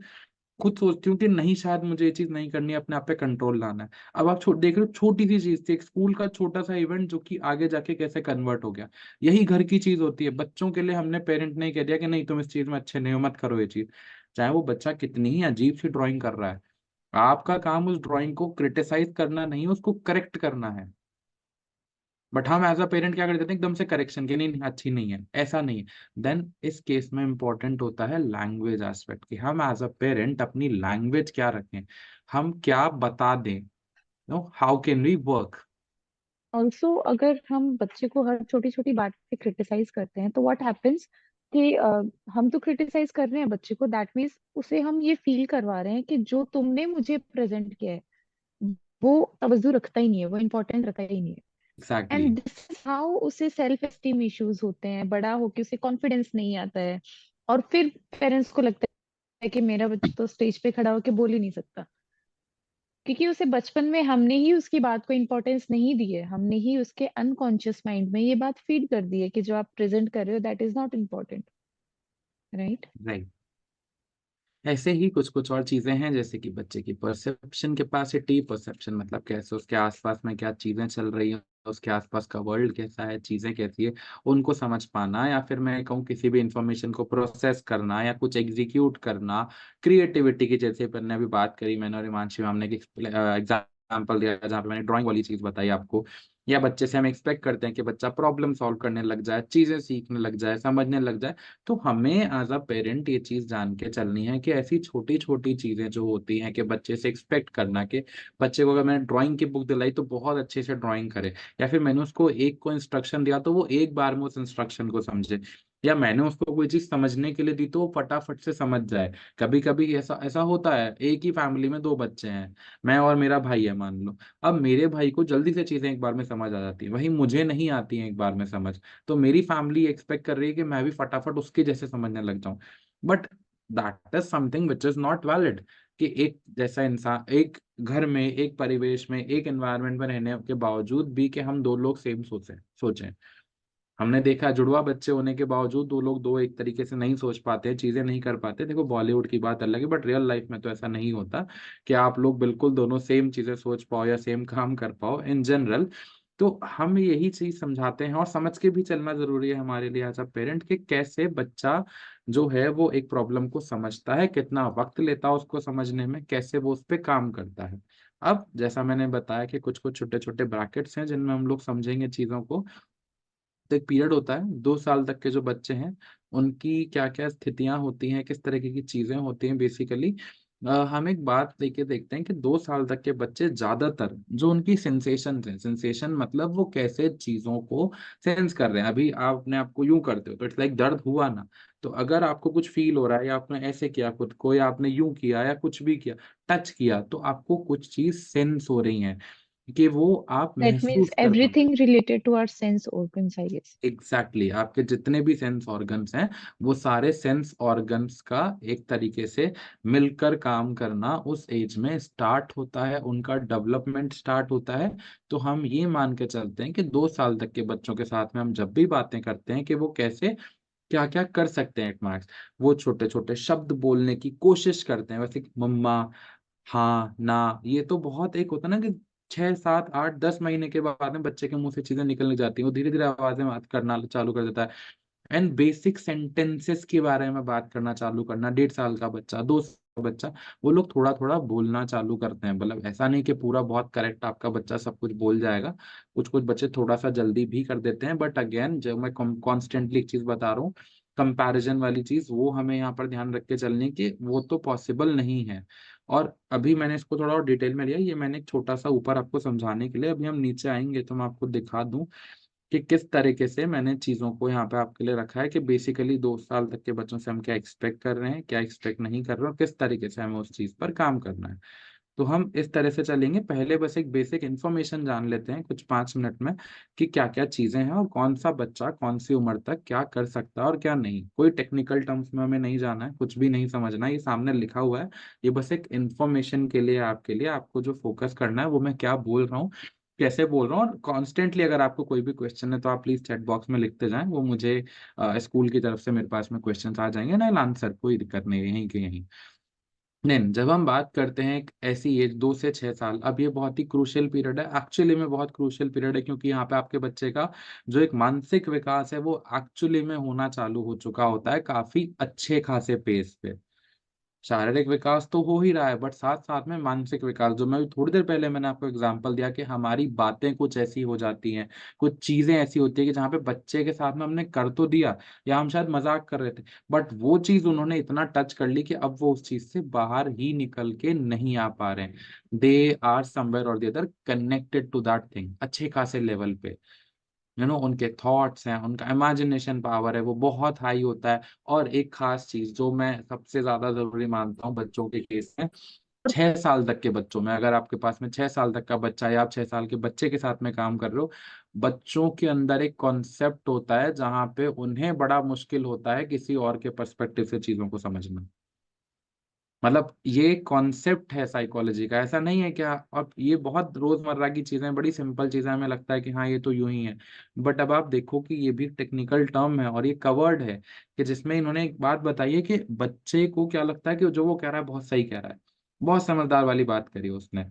खुद सोचती हूँ कि नहीं शायद मुझे ये चीज नहीं करनी है, अपने आप पे कंट्रोल लाना है। अब आप देख रहे हो, छोटी सी चीज थी, एक स्कूल का छोटा सा इवेंट जो कि आगे जाके कैसे कन्वर्ट हो गया। यही घर की चीज होती है, बच्चों के लिए हमने पेरेंट ने कह दिया कि नहीं तुम इस चीज में अच्छे नहीं हो, मत करो ये चीज। चाहे वो बच्चा कितनी ही अजीब सी ड्राइंग कर रहा है, आपका काम उस ड्राइंग को क्रिटिसाइज करना नहीं, उसको करेक्ट करना है। बट हम एज अ पेरेंट क्या कर देते हैं, एकदम से करेक्शन के नहीं नहीं, अच्छी नहीं है, ऐसा नहीं है। देन इस केस में इंपॉर्टेंट होता है लैंग्वेज एस्पेक्ट, कि हम एज अ पेरेंट अपनी लैंग्वेज क्या रखें, हम क्या बता दें, no how can we work. Also अगर हम बच्चे को हर छोटी छोटी बात पे क्रिटिसाइज करते हैं तो व्हाट हैपेंस कि हम तो क्रिटिसाइज कर रहे हैं बच्चे को, दैट मीन्स उसे हम ये फील करवा रहे हैं कि जो तुमने मुझे प्रेजेंट किया है वो तवज्जो रखता ही नहीं है, वो इम्पोर्टेंट रखता ही नहीं है। Exactly. And this is how उसे सेल्फ एस्टीम इश्यूज होते हैं, बड़ा होके उसे कॉन्फिडेंस नहीं आता है। और फिर पेरेंट्स को लगता है कि मेरा बच्चा तो स्टेज पे खड़ा होके बोल ही नहीं सकता, क्योंकि उसे बचपन में हमने ही उसकी बात को इम्पोर्टेंस नहीं दी है, हमने ही उसके अनकॉन्शियस माइंड में ये बात फीड कर दी है कि जो आप प्रेजेंट कर रहे हो that is not important, right. Right. ऐसे ही कुछ कुछ और चीजें हैं, जैसे कि बच्चे की परसेप्शन कैपेसिटी, परसेप्शन मतलब कैसे उसके आसपास में क्या चीजें चल रही हैं, उसके आसपास का वर्ल्ड कैसा है, चीजें कैसी है, उनको समझ पाना, या फिर मैं कहूँ किसी भी इंफॉर्मेशन को प्रोसेस करना या कुछ एग्जीक्यूट करना। क्रिएटिविटी की, जैसे अपन ने अभी बात करी, मैंने और हिमांशी मैम ने एक एग्जाम्पल दिया जहाँ पे मैंने ड्राइंग वाली चीज बताई आपको। या बच्चे से हम एक्सपेक्ट करते हैं कि बच्चा प्रॉब्लम सॉल्व करने लग जाए, चीजें सीखने लग जाए, समझने लग जाए। तो हमें एज अ पेरेंट ये चीज जान के चलनी है कि ऐसी छोटी छोटी चीजें जो होती हैं कि बच्चे से एक्सपेक्ट करना कि बच्चे को अगर मैंने ड्राइंग की बुक दिलाई तो बहुत अच्छे से ड्राइंग करे, या फिर मैंने उसको एक को इंस्ट्रक्शन दिया तो वो एक बार में उस इंस्ट्रक्शन को समझे। या मैंने उसको कोई चीज समझने के लिए दी तो वो फटाफट से समझ जाए। कभी कभी ऐसा ऐसा होता है, एक ही फैमिली में दो बच्चे हैं, मैं और मेरा भाई है मान लो। अब मेरे भाई को जल्दी से चीजें एक बार में समझ आ जाती है, वही मुझे नहीं आती है एक बार में समझ। तो मेरी फैमिली एक्सपेक्ट कर रही है कि मैं भी फटाफट उसके जैसे समझने लग जाऊं। But that is something which is not valid. कि एक जैसा इंसान एक घर में, एक परिवेश में, एक एनवायरनमेंट में रहने के बावजूद भी कि हम दो लोग सेम सोचें। हमने देखा जुड़वा बच्चे होने के बावजूद दो लोग दो एक तरीके से नहीं सोच पाते, चीजें नहीं कर पाते। देखो बॉलीवुड की बात अलग है, बट रियल लाइफ में तो ऐसा नहीं होता कि आप लोग बिल्कुल दोनों सेम चीजें सोच पाओ या सेम काम कर पाओ इन जनरल। तो हम यही चीज समझाते हैं और समझ के भी चलना जरूरी है हमारे लिए एज अ पेरेंट, कि कैसे बच्चा जो है वो एक प्रॉब्लम को समझता है, कितना वक्त लेता है उसको समझने में, कैसे वो उस पर काम करता है। अब जैसा मैंने बताया कि कुछ कुछ छोटे छोटे ब्रैकेट्स हैं जिनमें हम लोग समझेंगे चीजों को। तो एक पीरियड होता है 2 साल तक के जो बच्चे हैं, उनकी क्या क्या स्थितियां होती हैं, किस तरीके की चीजें होती हैं बेसिकली। हम एक बात लेके देखते हैं कि 2 साल तक के बच्चे ज्यादातर जो उनकी सेंसेशन है, सेंसेशन मतलब वो कैसे चीजों को सेंस कर रहे हैं। अभी आप अपने आप को यूं करते हो तो इट्स लाइक दर्द हुआ ना, तो अगर आपको कुछ फील हो रहा है या आपने ऐसे किया खुद को या आपने यूं किया या कुछ भी किया, टच किया, तो आपको कुछ चीज सेंस हो रही है, कि वो आप That means महसूस कर पा। everything related to our sense organs, I guess. Exactly exactly. आपके जितने भी सेंस ऑर्गन्स हैं, वो सारे सेंस ऑर्गन्स का एक तरीके से मिलकर काम करना उस एज में स्टार्ट होता है, उनका डेवलपमेंट स्टार्ट होता है। तो हम ये मान के चलते हैं कि 2 साल तक के बच्चों के साथ में हम जब भी बातें करते हैं कि वो कैसे क्या क्या कर सकते हैं एट मैक्स, वो छोटे छोटे शब्द बोलने की कोशिश करते हैं। वैसे कि मम्मा, हाँ ना, ये तो बहुत एक होता है ना कि 6 7 8 10 महीने के बाद में बच्चे के मुंह से चीजें निकलने जाती हैं, वो धीरे धीरे आवाज में बात करना चालू कर देता है। एंड बेसिक सेंटेंसेस के बारे में बात करना चालू करना, 1.5 साल का बच्चा, 2 साल का बच्चा, वो लोग थोड़ा थोड़ा बोलना चालू करते हैं। मतलब ऐसा नहीं कि पूरा बहुत करेक्ट आपका बच्चा सब कुछ बोल जाएगा, कुछ कुछ बच्चे थोड़ा सा जल्दी भी कर देते हैं। बट अगेन जब मैं कॉन्स्टेंटली एक चीज बता रहा हूँ, कंपैरिजन वाली चीज, वो हमें यहाँ पर ध्यान रख के चलनी कि वो तो पॉसिबल नहीं है। और अभी मैंने इसको थोड़ा और डिटेल में लिया, ये मैंने एक छोटा सा ऊपर आपको समझाने के लिए, अभी हम नीचे आएंगे तो मैं आपको दिखा दूं कि किस तरीके से मैंने चीजों को यहाँ पे आपके लिए रखा है, कि बेसिकली 2 साल तक के बच्चों से हम क्या एक्सपेक्ट कर रहे हैं, क्या एक्सपेक्ट नहीं कर रहे हैं, और किस तरीके से हमें उस चीज पर काम करना है। तो हम इस तरह से चलेंगे। पहले बस एक बेसिक इन्फॉर्मेशन जान लेते हैं कुछ 5 मिनट में, कि क्या क्या चीजें हैं और कौन सा बच्चा कौन सी उम्र तक क्या कर सकता है और क्या नहीं। कोई टेक्निकल टर्म्स में हमें नहीं जाना है, कुछ भी नहीं समझना है, ये सामने लिखा हुआ है। ये बस एक इन्फॉर्मेशन के लिए आपके लिए, आपको जो फोकस करना है वो मैं क्या बोल रहा हूँ, कैसे बोल रहा हूँ। और कॉन्स्टेंटली अगर आपको कोई भी क्वेश्चन है तो आप प्लीज चैट बॉक्स में लिखते जाएं, वो मुझे स्कूल की तरफ से मेरे पास में क्वेश्चंस आ जाएंगे ना, आंसर कोई दिक्कत नहीं है, यहीं के यहीं। नहीं, जब हम बात करते हैं एक ऐसी एज 2 से 6 साल, अब ये बहुत ही क्रूशियल पीरियड है, एक्चुअली में बहुत क्रूशियल पीरियड है, क्योंकि यहाँ पे आपके बच्चे का जो एक मानसिक विकास है वो एक्चुअली में होना चालू हो चुका होता है काफी अच्छे खासे पेस पे। शारीरिक विकास तो हो ही रहा है, बट साथ साथ में मानसिक विकास, जो मैं थोड़ी देर पहले मैंने आपको एग्जांपल दिया कि हमारी बातें कुछ ऐसी हो जाती हैं, कुछ चीजें ऐसी होती है कि जहाँ पे बच्चे के साथ में हमने कर तो दिया, या हम शायद मजाक कर रहे थे, बट वो चीज उन्होंने इतना टच कर ली कि अब वो उस चीज से बाहर ही निकल के नहीं आ पा रहे हैं। दे आर समवेयर और the other connected to that thing अच्छे खासे लेवल पे। उनके थॉट्स हैं, उनका इमेजिनेशन पावर है वो बहुत हाई होता है। और एक खास चीज जो मैं सबसे ज्यादा जरूरी मानता हूँ बच्चों के केस में, 6 साल तक के बच्चों में, अगर आपके पास में 6 साल तक का बच्चा है या आप 6 साल के बच्चे के साथ में काम कर रहे हो, बच्चों के अंदर एक कॉन्सेप्ट होता है जहां पे उन्हें बड़ा मुश्किल होता है किसी और के पर्सपेक्टिव से चीजों को समझना। मतलब ये कॉन्सेप्ट है साइकोलॉजी का, ऐसा नहीं है क्या। अब ये बहुत रोजमर्रा की चीजें, बड़ी सिंपल चीजें, हमें लगता है कि हाँ ये तो यूं ही है, बट अब आप देखो कि ये भी टेक्निकल टर्म है और ये कवर्ड है, कि जिसमें इन्होंने एक बात बताई है कि बच्चे को क्या लगता है कि जो वो कह रहा है बहुत सही कह रहा है। बहुत समझदार वाली बात करी उसने।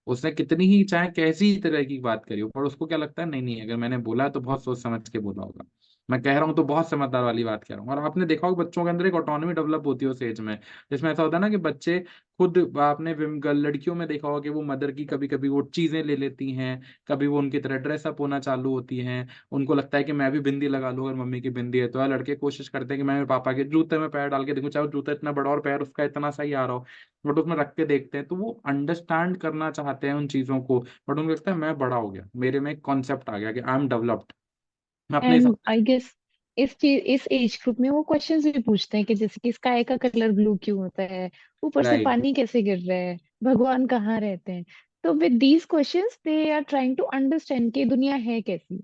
उसने कितनी ही चाहे कैसी ही तरह की बात करी हो, पर उसको क्या लगता है, नहीं नहीं, अगर मैंने बोला है तो बहुत सोच समझ के बोला होगा, मैं कह रहा हूँ तो बहुत समझदार वाली बात कह रहा हूँ। और आपने देखा होगा बच्चों के अंदर एक ऑटोनॉमी डेवलप होती है उस एज में, जिसमें ऐसा होता है ना कि बच्चे खुद, आपने लड़कियों में देखा होगा कि वो मदर की कभी कभी वो चीजें ले लेती हैं, कभी वो उनकी तरह ड्रेसअप होना चालू होती हैं। उनको लगता है कि मैं भी बिंदी लगा लूं, अगर मम्मी की बिंदी है तो। या लड़के कोशिश करते हैं कि मैं मेरे पापा के जूते में पैर डाल के देखूं, चाहे वो जूता इतना बड़ा और पैर उसका इतना सही आ रहा हो, बट उसमें रख के देखते हैं। तो वो अंडरस्टैंड करना चाहते हैं उन चीजों को, बट उनको लगता है मैं बड़ा हो गया, मेरे में एक कॉन्सेप्ट आ गया कि आई एम डेवलप्ड, मैं अपने And हिसाब I guess इस एज ग्रुप में वो क्वेश्चंस भी पूछते हैं कि जैसे कि स्काई का कलर ब्लू क्यों होता है, ऊपर से राइट। पानी कैसे गिर रहा है, भगवान कहाँ रहते हैं। तो with these questions they are trying to understand कि दुनिया है कैसी।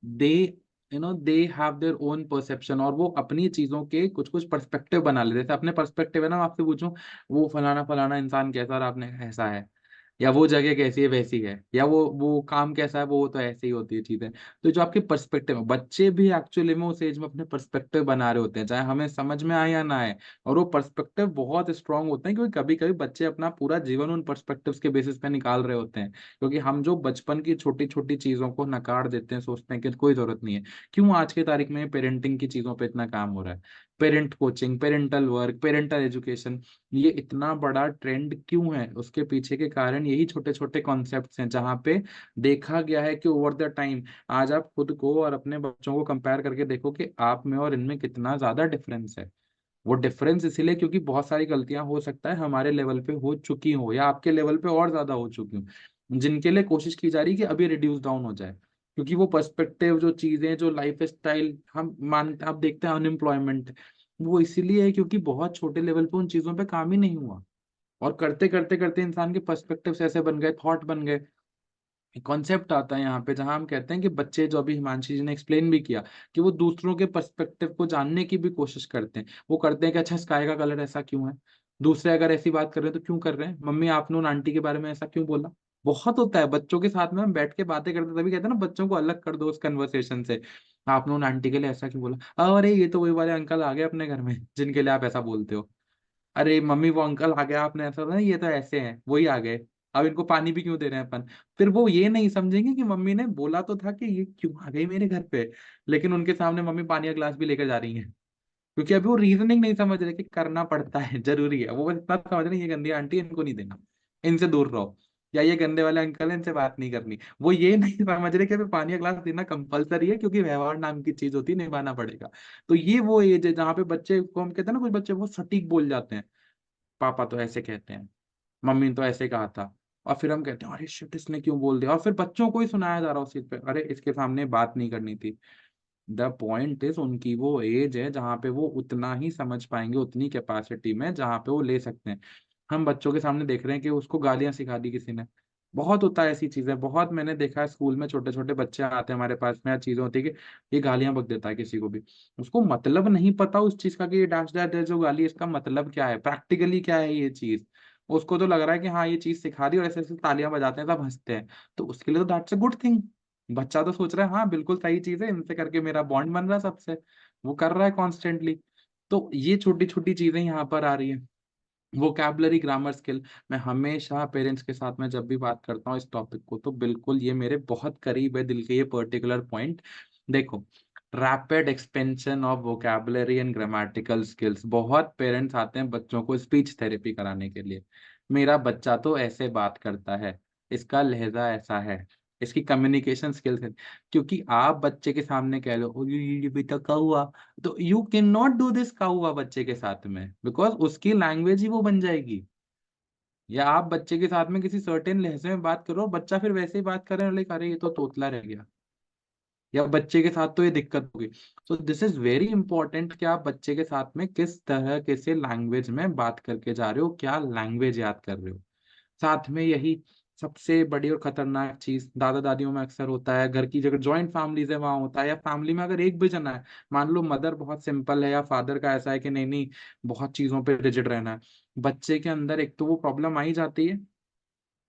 They they have their own perception, और वो अपनी चीजों के कुछ कुछ पर्सपेक्टिव बना लेते हैं। जैसे अपने पर्सपेक्टिव है ना, मैं आपसे पूछूं वो फलाना फलाना इंसान कैसा और आपने कहा ऐसा है, या वो जगह कैसी है वैसी है, या वो काम कैसा है वो तो ऐसे ही होती है चीजें। तो जो आपके पर्सपेक्टिव है, बच्चे भी एक्चुअली में उस एज में अपने पर्सपेक्टिव बना रहे होते हैं, चाहे हमें समझ में आए या ना आए। और वो पर्सपेक्टिव बहुत स्ट्रांग होते हैं, क्योंकि कभी कभी बच्चे अपना पूरा जीवन उन पर्सपेक्टिव्स के बेसिस पे निकाल रहे होते हैं। क्योंकि हम जो बचपन की छोटी छोटी चीजों को नकार देते हैं, सोचते हैं कि कोई जरूरत नहीं है। क्यों आज की तारीख में पेरेंटिंग की चीजों पे इतना काम हो रहा है? Parent coaching, parental work, parental education, ये इतना बड़ा ट्रेंड क्यों है? उसके पीछे के कारण यही छोटे छोटे कॉन्सेप्ट्स हैं, जहाँ पे देखा गया है कि ओवर द टाइम, आज आप खुद को और अपने बच्चों को कंपेयर करके देखो कि आप में और इनमें कितना ज्यादा डिफरेंस है। वो डिफरेंस इसीलिए क्योंकि बहुत सारी गलतियां हो सकता है हमारे लेवल पे हो चुकी हो, या आपके लेवल पे और ज्यादा हो चुकी हो, जिनके लिए कोशिश की जा रही है कि अभी रिड्यूस डाउन हो जाए। क्योंकि वो पर्सपेक्टिव, जो चीजें, जो लाइफ स्टाइल हम मानते, आप देखते हैं अनएम्प्लॉयमेंट, वो इसीलिए है क्योंकि बहुत छोटे लेवल पे उन चीजों पे काम ही नहीं हुआ। और करते करते करते इंसान के पर्सपेक्टिव्स ऐसे बन गए, थॉट बन गए। कॉन्सेप्ट आता है यहाँ पे जहां हम कहते हैं कि बच्चे, जो अभी हिमांशी जी ने एक्सप्लेन भी किया, कि वो दूसरों के पर्सपेक्टिव को जानने की भी कोशिश करते हैं। वो करते हैं कि अच्छा स्काई का कलर ऐसा क्यों है, दूसरे अगर ऐसी बात कर रहे हैं तो क्यों कर रहे हैं, मम्मी आपने उन आंटी के बारे में ऐसा क्यों बोला। बहुत होता है बच्चों के साथ में, हम बैठ के बातें करते हैं, तभी कहते हैं ना बच्चों को अलग कर दो उस कन्वर्सेशन से। आपने उन आंटी के लिए ऐसा क्यों बोला, अरे ये तो वही वाले अंकल आ गए अपने घर में जिनके लिए आप ऐसा बोलते हो। अरे मम्मी वो अंकल आ गया, आपने ऐसा ना, ये तो ऐसे हैं, वही आ गए, अब इनको पानी भी क्यों दे रहे हैं अपन। फिर वो ये नहीं समझेंगे कि मम्मी ने बोला तो था कि ये क्यों आ गई मेरे घर पे, लेकिन उनके सामने मम्मी पानी का ग्लास भी लेकर जा रही है। क्योंकि अभी वो रीजनिंग नहीं समझ रहे कि करना पड़ता है, जरूरी है। वो बस इतना समझ रहे हैं, ये गंदी आंटी है, इनको नहीं देना, इनसे दूर रहो, या ये गंदे वाले अंकल है, इनसे बात नहीं करनी। वो ये नहीं समझ रहे कि अभी पानी का ग्लास देना कंपलसरी है, क्योंकि व्यवहार नाम की चीज होती है, निभाना पड़ेगा। तो ये वो एज है जहाँ पे बच्चे को, हम कहते हैं ना, कुछ बच्चे बहुत सटीक बोल जाते हैं, पापा तो ऐसे कहते हैं, मम्मी ने तो ऐसे कहा था। और फिर हम कहते हैं अरे शिट, इसने क्यों बोल दिया, और फिर बच्चों को ही सुनाया जा रहा है उस चीज पे, अरे इसके सामने बात नहीं करनी थी। द पॉइंट इज, उनकी वो एज है जहाँ पे वो उतना ही समझ पाएंगे, उतनी कैपेसिटी में जहाँ पे वो ले सकते हैं। हम बच्चों के सामने देख रहे हैं कि उसको गालियां सिखा दी किसी ने। बहुत होता है ऐसी चीजें, बहुत मैंने देखा है स्कूल में, छोटे छोटे बच्चे आते हैं हमारे पास में, चीजें होती है कि ये गालियां बक देता है किसी को भी। उसको मतलब नहीं पता उस चीज का कि ये डैश डैश डैश जो गाली है, इसका मतलब क्या है, प्रैक्टिकली क्या है ये चीज। उसको तो लग रहा है कि हाँ ये चीज सिखा दी, और ऐसे ऐसे तालियां बजाते हैं, सब हंसते हैं। तो उसके लिए तो दैट्स अ गुड थिंग। बच्चा तो सोच रहा है हाँ बिल्कुल सही चीज है, इनसे करके मेरा बॉन्ड बन रहा है सबसे, वो कर रहा है कॉन्स्टेंटली। तो ये छोटी छोटी चीजें यहाँ पर आ रही है। वोकैबलरी, ग्रामर स्किल, मैं हमेशा पेरेंट्स के साथ में जब भी बात करता हूँ इस टॉपिक को, तो बिल्कुल ये मेरे बहुत करीब है दिल के, ये पर्टिकुलर पॉइंट। देखो, rapid expansion of vocabulary and grammatical skills, बहुत पेरेंट्स आते हैं बच्चों को स्पीच थेरेपी कराने के लिए। मेरा बच्चा तो ऐसे बात करता है, इसका लहजा ऐसा है, इसकी कम्युनिकेशन स्किल्स है। क्योंकि आप बच्चे के सामने कह लो "ओ, ये बेटा क्या हुआ", तो you can not do this का हुआ बच्चे के साथ में, बिकॉज उसकी लैंग्वेज ही वो बन जाएगी। या आप बच्चे के साथ में किसी सर्टेन लहजे में बात करो, बच्चा फिर वैसे ही बात करे, लाइक अरे ये तो तोतला रह गया, या बच्चे के साथ तो ये दिक्कत होगी। So this is very important कि आप बच्चे के साथ में किस तरह के से लैंग्वेज में बात करके जा रहे हो, क्या लैंग्वेज याद कर रहे हो। साथ में यही सबसे बड़ी और खतरनाक चीज दादा दादियों में अक्सर होता है, घर की जगह जॉइंट फैमिलीज है वहां होता है, या फैमिली में अगर एक भी जना है, मान लो मदर बहुत सिंपल है, या फादर का ऐसा है कि नहीं नहीं बहुत चीजों पे रिजिड रहना है, बच्चे के अंदर एक तो वो प्रॉब्लम आई जाती है,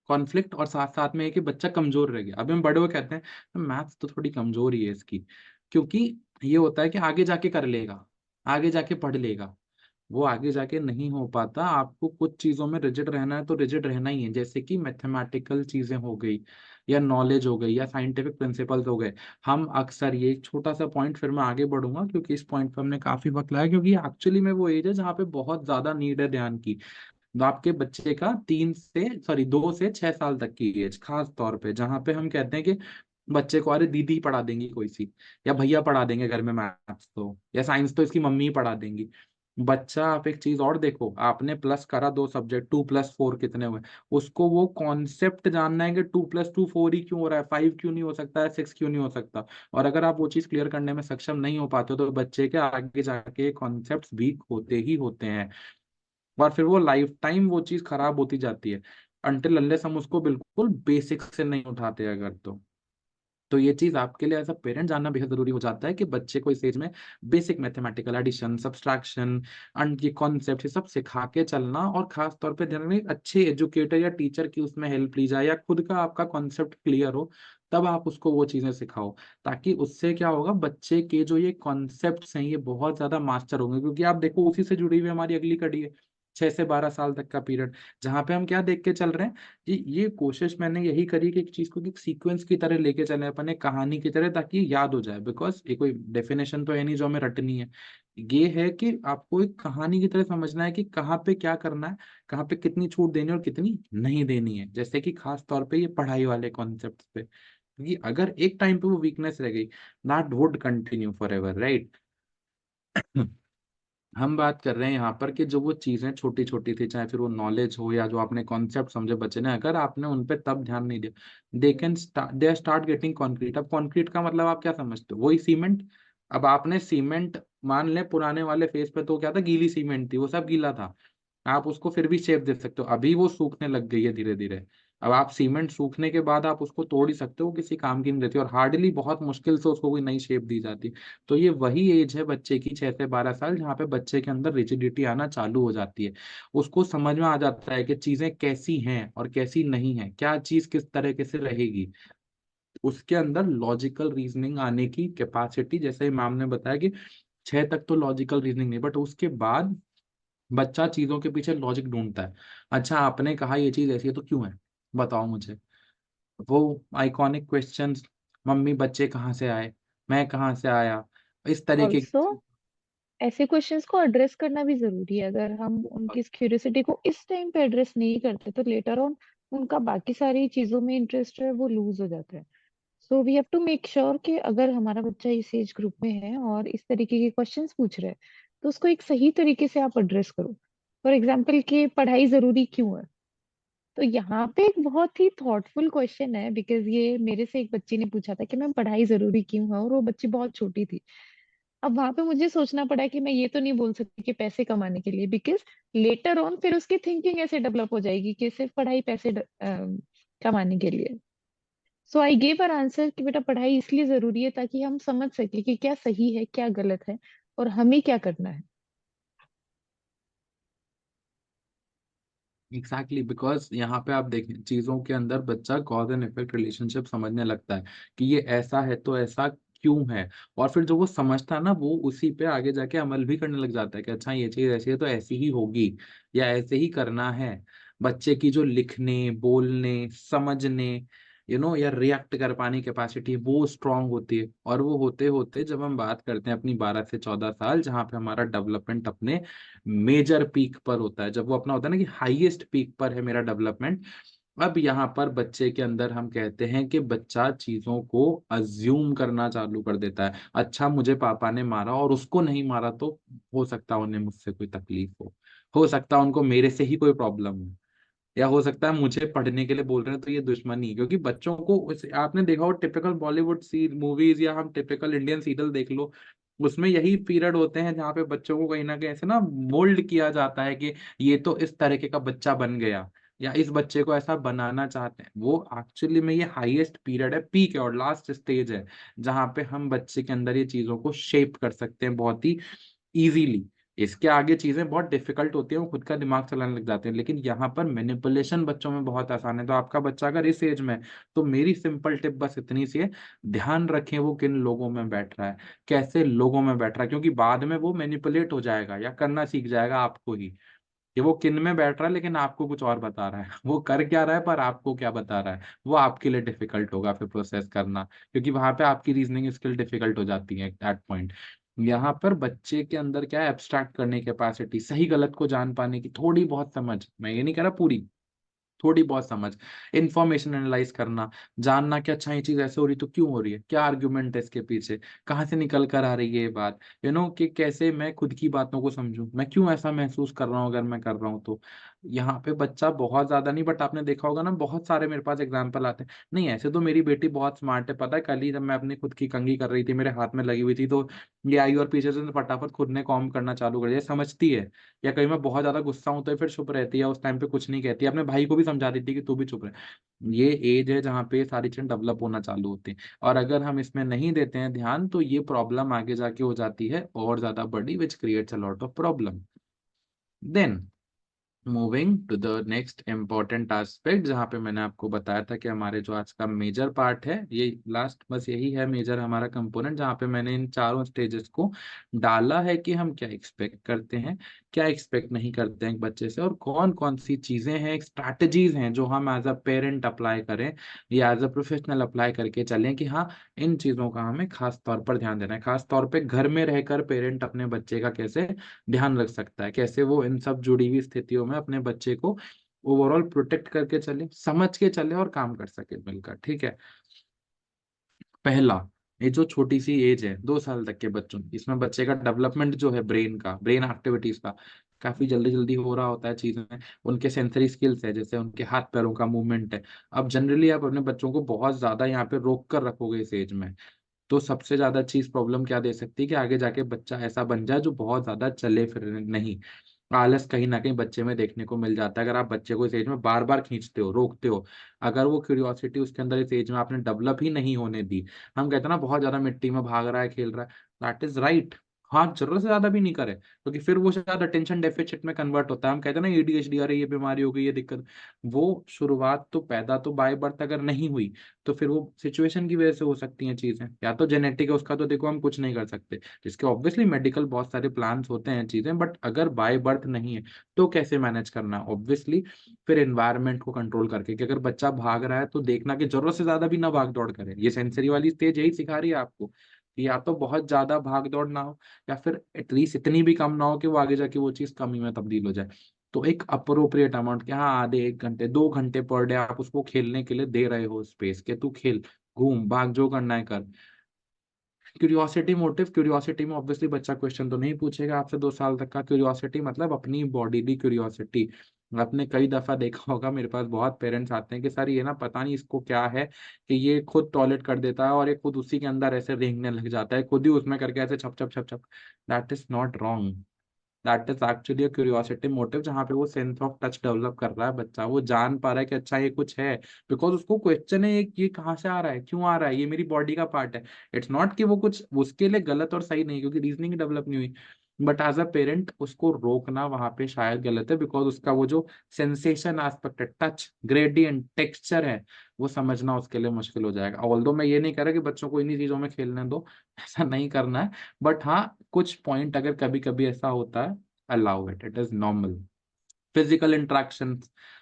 कॉन्फ्लिक्ट, और साथ साथ में है कि बच्चा कमजोर रह गया। अभी हम बड़े हुए कहते हैं मैथ्स तो थोड़ी कमजोर ही है इसकी, क्योंकि ये होता है कि आगे जाके कर लेगा, आगे जाके पढ़ लेगा। वो आगे जाके नहीं हो पाता। आपको कुछ चीजों में रिजिड रहना है तो रिजिड रहना ही है, जैसे कि मैथमेटिकल चीजें हो गई, या नॉलेज हो गई, या साइंटिफिक प्रिंसिपल्स हो गए। हम अक्सर, ये एक छोटा सा पॉइंट, फिर मैं आगे बढ़ूंगा क्योंकि इस पॉइंट पे हमने काफी वक्त लगाया, क्योंकि एक्चुअली में वो एज है जहाँ पे बहुत ज्यादा नीड है ध्यान की। तो आपके बच्चे का 2 से 6 साल तक की एज, खास तौर पे जहाँ पे हम कहते हैं कि बच्चे को अरे दीदी पढ़ा देंगी कोई सी, या भैया पढ़ा देंगे घर में मैथ्स तो, या साइंस तो इसकी मम्मी ही पढ़ा देंगी। बच्चा, आप एक चीज और देखो, आपने प्लस करा 2 सब्जेक्ट, 2+4 कितने हुए, उसको वो कॉन्सेप्ट जानना है कि 2+2 4 ही क्यों हो रहा है, 5 क्यों नहीं हो सकता है, 6 क्यों नहीं हो सकता। और अगर आप वो चीज क्लियर करने में सक्षम नहीं हो पाते हो, तो बच्चे के आगे जाके कॉन्सेप्ट वीक होते ही होते हैं, और फिर वो लाइफ टाइम वो चीज खराब होती जाती है, अनटिल अनलेस हम उसको बिल्कुल बेसिक से नहीं उठाते अगर तो ये चीज आपके लिए एज अ पेरेंट जानना बेहद जरूरी हो जाता है कि बच्चे को इस एज में बेसिक मैथमेटिकल एडिशन, सब्सट्रैक्शन, अंड की कॉन्सेप्ट, ये सब सिखा के चलना, और खास तौर पे ध्यान रखना कि अच्छे एजुकेटर या टीचर की उसमें हेल्प ली जाए, या खुद का आपका कॉन्सेप्ट क्लियर हो, तब आप उसको वो चीजें सिखाओ। ताकि उससे क्या होगा, बच्चे के जो ये कॉन्सेप्ट्स हैं ये बहुत ज्यादा मास्टर होंगे, क्योंकि आप देखो उसी से जुड़ी हुई हमारी अगली कड़ी है, 6 से 12 साल तक का पीरियड, जहाँ पे हम क्या देख के चल रहे हैं कि ये कोशिश मैंने यही करी कि एक चीज को एक सीक्वेंस की तरह लेके चले अपन, एक कहानी की तरह, ताकि ये याद हो जाए, बिकॉज ये कोई डेफिनेशन तो है नहीं जो हमें रटनी है। ये है कि आपको एक कहानी की तरह समझना है कि कहाँ पे क्या करना है, कहाँ पे कितनी छूट देनी है और कितनी नहीं देनी है, जैसे कि खास तौर पे ये पढ़ाई वाले कॉन्सेप्ट पे, क्योंकि अगर एक टाइम पे वो वीकनेस रह गई, that would continue for ever, right. हम बात कर रहे हैं यहाँ पर कि जो वो चीजें छोटी छोटी थी, चाहे फिर वो नॉलेज हो या जो आपने कॉन्सेप्ट समझे बच्चे ने, अगर आपने उन पे तब ध्यान नहीं दिया, they can they start getting concrete. अब कॉन्क्रीट का मतलब आप क्या समझते हो, वही सीमेंट। अब आपने सीमेंट, मान ले पुराने वाले फेस पे तो क्या था, गीली सीमेंट थी, वो सब गीला था, आप उसको फिर भी शेप दे सकते हो, अभी वो सूखने लग गई है धीरे धीरे। अब आप सीमेंट सूखने के बाद आप उसको तोड़ ही सकते हो, किसी काम की नहीं रहती, और हार्डली बहुत मुश्किल से उसको कोई नई शेप दी जाती। तो ये वही एज है बच्चे की, 6 से 12 साल, जहाँ पे बच्चे के अंदर रिजिडिटी आना चालू हो जाती है। उसको समझ में आ जाता है कि चीजें कैसी हैं और कैसी नहीं है, क्या चीज किस तरीके से रहेगी। उसके अंदर लॉजिकल रीजनिंग आने की कैपेसिटी, जैसे मैम ने बताया कि 6 तक तो लॉजिकल रीजनिंग नहीं, बट उसके बाद बच्चा चीजों के पीछे लॉजिक ढूंढता है। अच्छा, आपने कहा ये चीज ऐसी है तो क्यों है, बताओ मुझे। वो आइकॉनिक क्वेश्चंस, मम्मी बच्चे कहाँ से आए, मैं कहाँ से आया, इस तरीके ऑल्सो की। ऐसे क्वेश्चंस को एड्रेस करना भी जरूरी है। अगर हम उनकी इस क्यूरियोसिटी को इस टाइम पे एड्रेस नहीं करते तो लेटर ऑन उनका बाकी सारी चीजों में इंटरेस्ट है वो लूज हो जाता है। So we have to make sure कि अगर हमारा बच्चा इस एज ग्रुप में है और इस तरीके के क्वेश्चंस पूछ रहा है तो उसको एक सही तरीके से आप एड्रेस करो। फॉर एग्जाम्पल कि पढ़ाई जरूरी क्यों है, तो यहाँ पे एक बहुत ही थॉटफुल क्वेश्चन है, बिकॉज ये मेरे से एक बच्ची ने पूछा था कि मैम पढ़ाई जरूरी क्यों है, और वो बच्ची बहुत छोटी थी। अब वहां पे मुझे सोचना पड़ा कि मैं ये तो नहीं बोल सकती कि पैसे कमाने के लिए, बिकॉज लेटर ऑन फिर उसकी थिंकिंग ऐसे डेवलप हो जाएगी कि सिर्फ पढ़ाई पैसे कमाने के लिए। सो आई गेव अर आंसर कि बेटा पढ़ाई इसलिए जरूरी है ताकि हम समझ सके कि क्या सही है क्या गलत है और हमें क्या करना है। एग्जैक्टली, बिकॉज यहाँ पे आप देखें चीजों के अंदर बच्चा कॉज एंड इफेक्ट रिलेशनशिप समझने लगता है कि ये ऐसा है तो ऐसा क्यों है, और फिर जो वो समझता है ना, वो उसी पे आगे जाके अमल भी करने लग जाता है कि अच्छा ये चीज ऐसी है तो ऐसी ही होगी, या ऐसे ही करना है। बच्चे की जो लिखने, बोलने, समझने, या रिएक्ट कर पाने कैपेसिटी, वो स्ट्रांग होती है। और वो होते होते जब हम बात करते हैं अपनी 12 से 14 साल, जहाँ पे हमारा डेवलपमेंट अपने मेजर पीक पर होता है, जब वो अपना होता है ना कि हाईएस्ट पीक पर है मेरा डेवलपमेंट, अब यहाँ पर बच्चे के अंदर हम कहते हैं कि बच्चा चीजों को अज्यूम करना चालू कर देता है। अच्छा, मुझे पापा ने मारा और उसको नहीं मारा, तो हो सकता है उन्हें मुझसे कोई तकलीफ हो सकता है उनको मेरे से ही कोई प्रॉब्लम हो, या हो सकता है मुझे पढ़ने के लिए बोल रहे हैं तो ये दुश्मनी। क्योंकि बच्चों को आपने देखा हो टिपिकल बॉलीवुड सी मूवीज, या हम टिपिकल इंडियन सीरियल देख लो, उसमें यही पीरियड होते हैं जहाँ पे बच्चों को कहीं ना कहीं ऐसे ना मोल्ड किया जाता है कि ये तो इस तरीके का बच्चा बन गया, या इस बच्चे को ऐसा बनाना चाहते हैं। वो एक्चुअली में ये हाईएस्ट पीरियड है, पीक है और लास्ट स्टेज है, जहाँ पे हम बच्चे के अंदर ये चीजों को शेप कर सकते हैं बहुत ही इजीली। इसके आगे चीजें बहुत डिफिकल्ट होती हैं, वो खुद का दिमाग चलाने लग जाते हैं, लेकिन यहाँ पर मैनिपुलेशन बच्चों में बहुत आसान है। तो आपका बच्चा अगर इस एज में है, तो मेरी सिंपल टिप बस इतनी सी है, ध्यान रखें वो किन लोगों में बैठ रहा है, कैसे लोगों में बैठ रहा है, क्योंकि बाद में वो मैनिपुलेट हो जाएगा या करना सीख जाएगा आपको ही, कि वो किन में बैठ रहा है लेकिन आपको कुछ और बता रहा है। वो कर क्या रहा है पर आपको क्या बता रहा है, वो आपके लिए डिफिकल्ट होगा फिर प्रोसेस करना, क्योंकि वहां पे आपकी रीजनिंग स्किल डिफिकल्ट हो जाती है एट दैट पॉइंट। यहाँ पर बच्चे के अंदर क्या है, एब्स्ट्रैक्ट करने की कैपेसिटी, सही गलत को जान पाने की थोड़ी बहुत समझ, मैं ये नहीं कह रहा पूरी, थोड़ी बहुत समझ, इंफॉर्मेशन एनालाइज करना, जानना कि अच्छा ये चीज ऐसे हो रही तो क्यों हो रही है, क्या आर्ग्यूमेंट है इसके पीछे, कहाँ से निकल कर आ रही है ये बात, कि कैसे मैं खुद की बातों को समझूं, मैं क्यों ऐसा महसूस कर रहा हूँ अगर मैं कर रहा हूँ तो। यहाँ पे बच्चा बहुत ज्यादा नहीं, बट आपने देखा होगा ना, बहुत सारे मेरे पास एग्जाम्पल आते हैं, नहीं ऐसे तो मेरी बेटी बहुत स्मार्ट है, पता है कल ही जब मैं अपनी खुद की कंघी कर रही थी, मेरे हाथ में लगी हुई थी, तो ये आई और पीछे से फटाफट खुद ने कॉम करना चालू कर दिया, समझती है। या कहीं मैं बहुत ज्यादा गुस्सा हूं तो फिर चुप रहती है, उस टाइम पे कुछ नहीं कहती, अपने भाई को भी समझा देती है कि तू भी चुप रहे। ये एज है जहाँ पे सारी चीजें डेवलप होना चालू होती है, और अगर हम इसमें नहीं देते हैं ध्यान तो ये प्रॉब्लम आगे जाके हो जाती है और ज्यादा बड़ी, which creates a lot of problem. Then moving to the next important aspect, जहाँ पे मैंने आपको बताया था कि हमारे जो आज का मेजर पार्ट है, ये लास्ट बस यही है मेजर हमारा कंपोनेंट, जहाँ पे मैंने इन चारों स्टेजेस को डाला है कि हम क्या एक्सपेक्ट करते हैं, क्या एक्सपेक्ट नहीं करते हैं एक बच्चे से, और कौन कौन सी चीजें हैं, स्ट्रैटेजीज हैं जो हम एज अ पेरेंट अप्लाई करें या एज अ प्रोफेशनल अप्लाई करके चलें कि हाँ इन चीजों का हमें खास तौर पर ध्यान देना है। खास तौर पे घर में रहकर पेरेंट अपने बच्चे का कैसे ध्यान रख सकता है, कैसे वो इन सब जुड़ी हुई स्थितियों में अपने बच्चे को ओवरऑल प्रोटेक्ट करके चले, समझ के चले और काम कर सके मिलकर। ठीक है, पहला, ये जो छोटी सी एज है 2 साल तक के बच्चों की, इसमें बच्चे का डेवलपमेंट जो है ब्रेन का, ब्रेन एक्टिविटीज का काफी जल्दी जल्दी हो रहा होता है चीजें। उनके सेंसरी स्किल्स है, जैसे उनके हाथ पैरों का मूवमेंट है। अब जनरली आप अपने बच्चों को बहुत ज्यादा यहाँ पे रोक कर रखोगे इस एज में, तो सबसे ज्यादा चीज प्रॉब्लम क्या दे सकती है कि आगे जाके बच्चा ऐसा बन जाए जो बहुत ज्यादा चले फिरे नहीं। आलस कहीं ना कहीं बच्चे में देखने को मिल जाता है, अगर आप बच्चे को इस एज में बार बार खींचते हो, रोकते हो, अगर वो क्यूरियोसिटी उसके अंदर इस एज में आपने डेवलप ही नहीं होने दी। हम कहते हैं ना बहुत ज्यादा मिट्टी में भाग रहा है, खेल रहा है, दैट इज राइट। हाँ, जरूरत से ज्यादा भी नहीं करे, क्योंकि फिर वो शायद अटेंशन डेफिसिट में कन्वर्ट होता है। हम कहते हैं ना एडीएचडी, अरे ये बीमारी हो गई, ये दिक्कत, वो शुरुआत तो पैदा तो बाय बर्थ अगर नहीं हुई, तो फिर वो सिचुएशन की वजह से हो सकती हैं चीजें, या तो जेनेटिक है उसका, तो देखो हम कुछ नहीं कर सकते, जिसके ऑब्वियसली मेडिकल बहुत सारे प्लान्स होते हैं चीजें, बट अगर बाय बर्थ नहीं है तो कैसे मैनेज करना है, ऑब्वियसली फिर एनवायरनमेंट को कंट्रोल करके, कि अगर बच्चा भाग रहा है तो देखना कि जरूरत से ज्यादा भी ना भाग दौड़ करे। ये सेंसरी वाली स्टेज यही सिखा रही है आपको कि या तो बहुत ज्यादा भाग दौड़ ना हो, या फिर एटलीस्ट इतनी भी कम ना हो कि वो आगे जाके वो चीज कमी में तब्दील हो जाए। तो एक अप्रोप्रिएट अमाउंट के, हाँ आधे 1 घंटे 2 घंटे पर डे आप उसको खेलने के लिए दे रहे हो स्पेस, के तू खेल, घूम भाग, जो करना है कर। क्यूरियोसिटी मोटिव, क्यूरियोसिटी में ऑब्वियसली बच्चा क्वेश्चन तो नहीं पूछेगा आपसे 2 साल तक का। क्यूरियोसिटी मतलब अपनी बॉडीली क्यूरियोसिटी। आपने कई दफा देखा होगा, मेरे पास बहुत पेरेंट्स आते हैं कि सर ये ना पता नहीं इसको क्या है, कि ये खुद टॉयलेट कर देता है और ये खुद उसी के अंदर ऐसे रेंगने लग जाता है, खुद ही उसमें करके ऐसे छप छप छप छप। That is not wrong, that is actually a curiosity motive, जहाँ पे वो सेंस ऑफ टच डेवलप कर रहा है बच्चा, वो जान पा रहा है कि अच्छा ये कुछ है, बिकॉज उसको क्वेश्चन है ये कहाँ से आ रहा है, क्यों आ रहा है, ये मेरी बॉडी का पार्ट है। इट्स नॉट कि वो कुछ उसके लिए गलत और सही नहीं, क्योंकि रीजनिंग डेवलप नहीं हुई, बट एज अ पेरेंट उसको रोकना वहां पे शायद गलत है, बिकॉज उसका वो जो सेंसेशन एस्पेक्ट है, टच ग्रेडियंट टेक्सचर है, वो समझना उसके लिए मुश्किल हो जाएगा। ऑल्दो मैं ये नहीं कह रहा कि बच्चों को इन्हीं चीजों में खेलने दो, ऐसा नहीं करना है, बट हाँ कुछ पॉइंट अगर कभी कभी ऐसा होता है, allow it, it is normal. Physical interaction,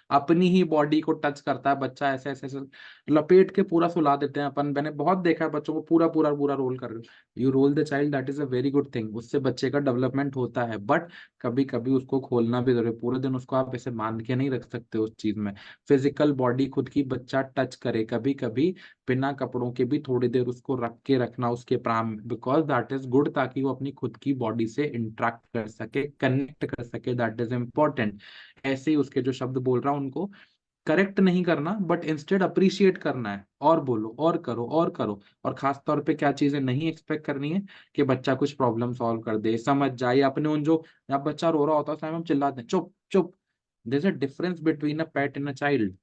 अपनी ही बॉडी को टच करता है बच्चा, ऐसे ऐसे ऐसे लपेट के पूरा सुला देते हैं अपन, मैंने बहुत देखा है बच्चों को पूरा पूरा पूरा रोल कर रहे हो, you role the child, that is a very good thing, उससे बच्चे का डेवलपमेंट होता है, बट कभी कभी उसको खोलना भी जरूरी है, पूरे दिन उसको आप ऐसे बांध के नहीं रख सकते उस चीज में। फिजिकल बॉडी खुद की बच्चा टच करे कभी कभी, बिना कपड़ों के भी थोड़ी देर उसको रख के रखना उसके प्राम में, बिकॉज दैट इज गुड, ताकि वो अपनी खुद की बॉडी से इंटरेक्ट कर सके, कनेक्ट कर सके, दैट इज इम्पोर्टेंट। ऐसे ही उसके जो शब्द बोल रहा हूं उनको करेक्ट नहीं करना, बट इंस्टेड अप्रिशिएट करना है, और बोलो और करो और करो। और खास तौर पे क्या चीजें नहीं एक्सपेक्ट करनी है, कि बच्चा कुछ प्रॉब्लम सॉल्व कर दे, समझ जाए, अपने उन जो, जब बच्चा रो रहा होता है उस टाइम हम चिल्लाते हैं चुप चुप। There is a difference between a pet and a child.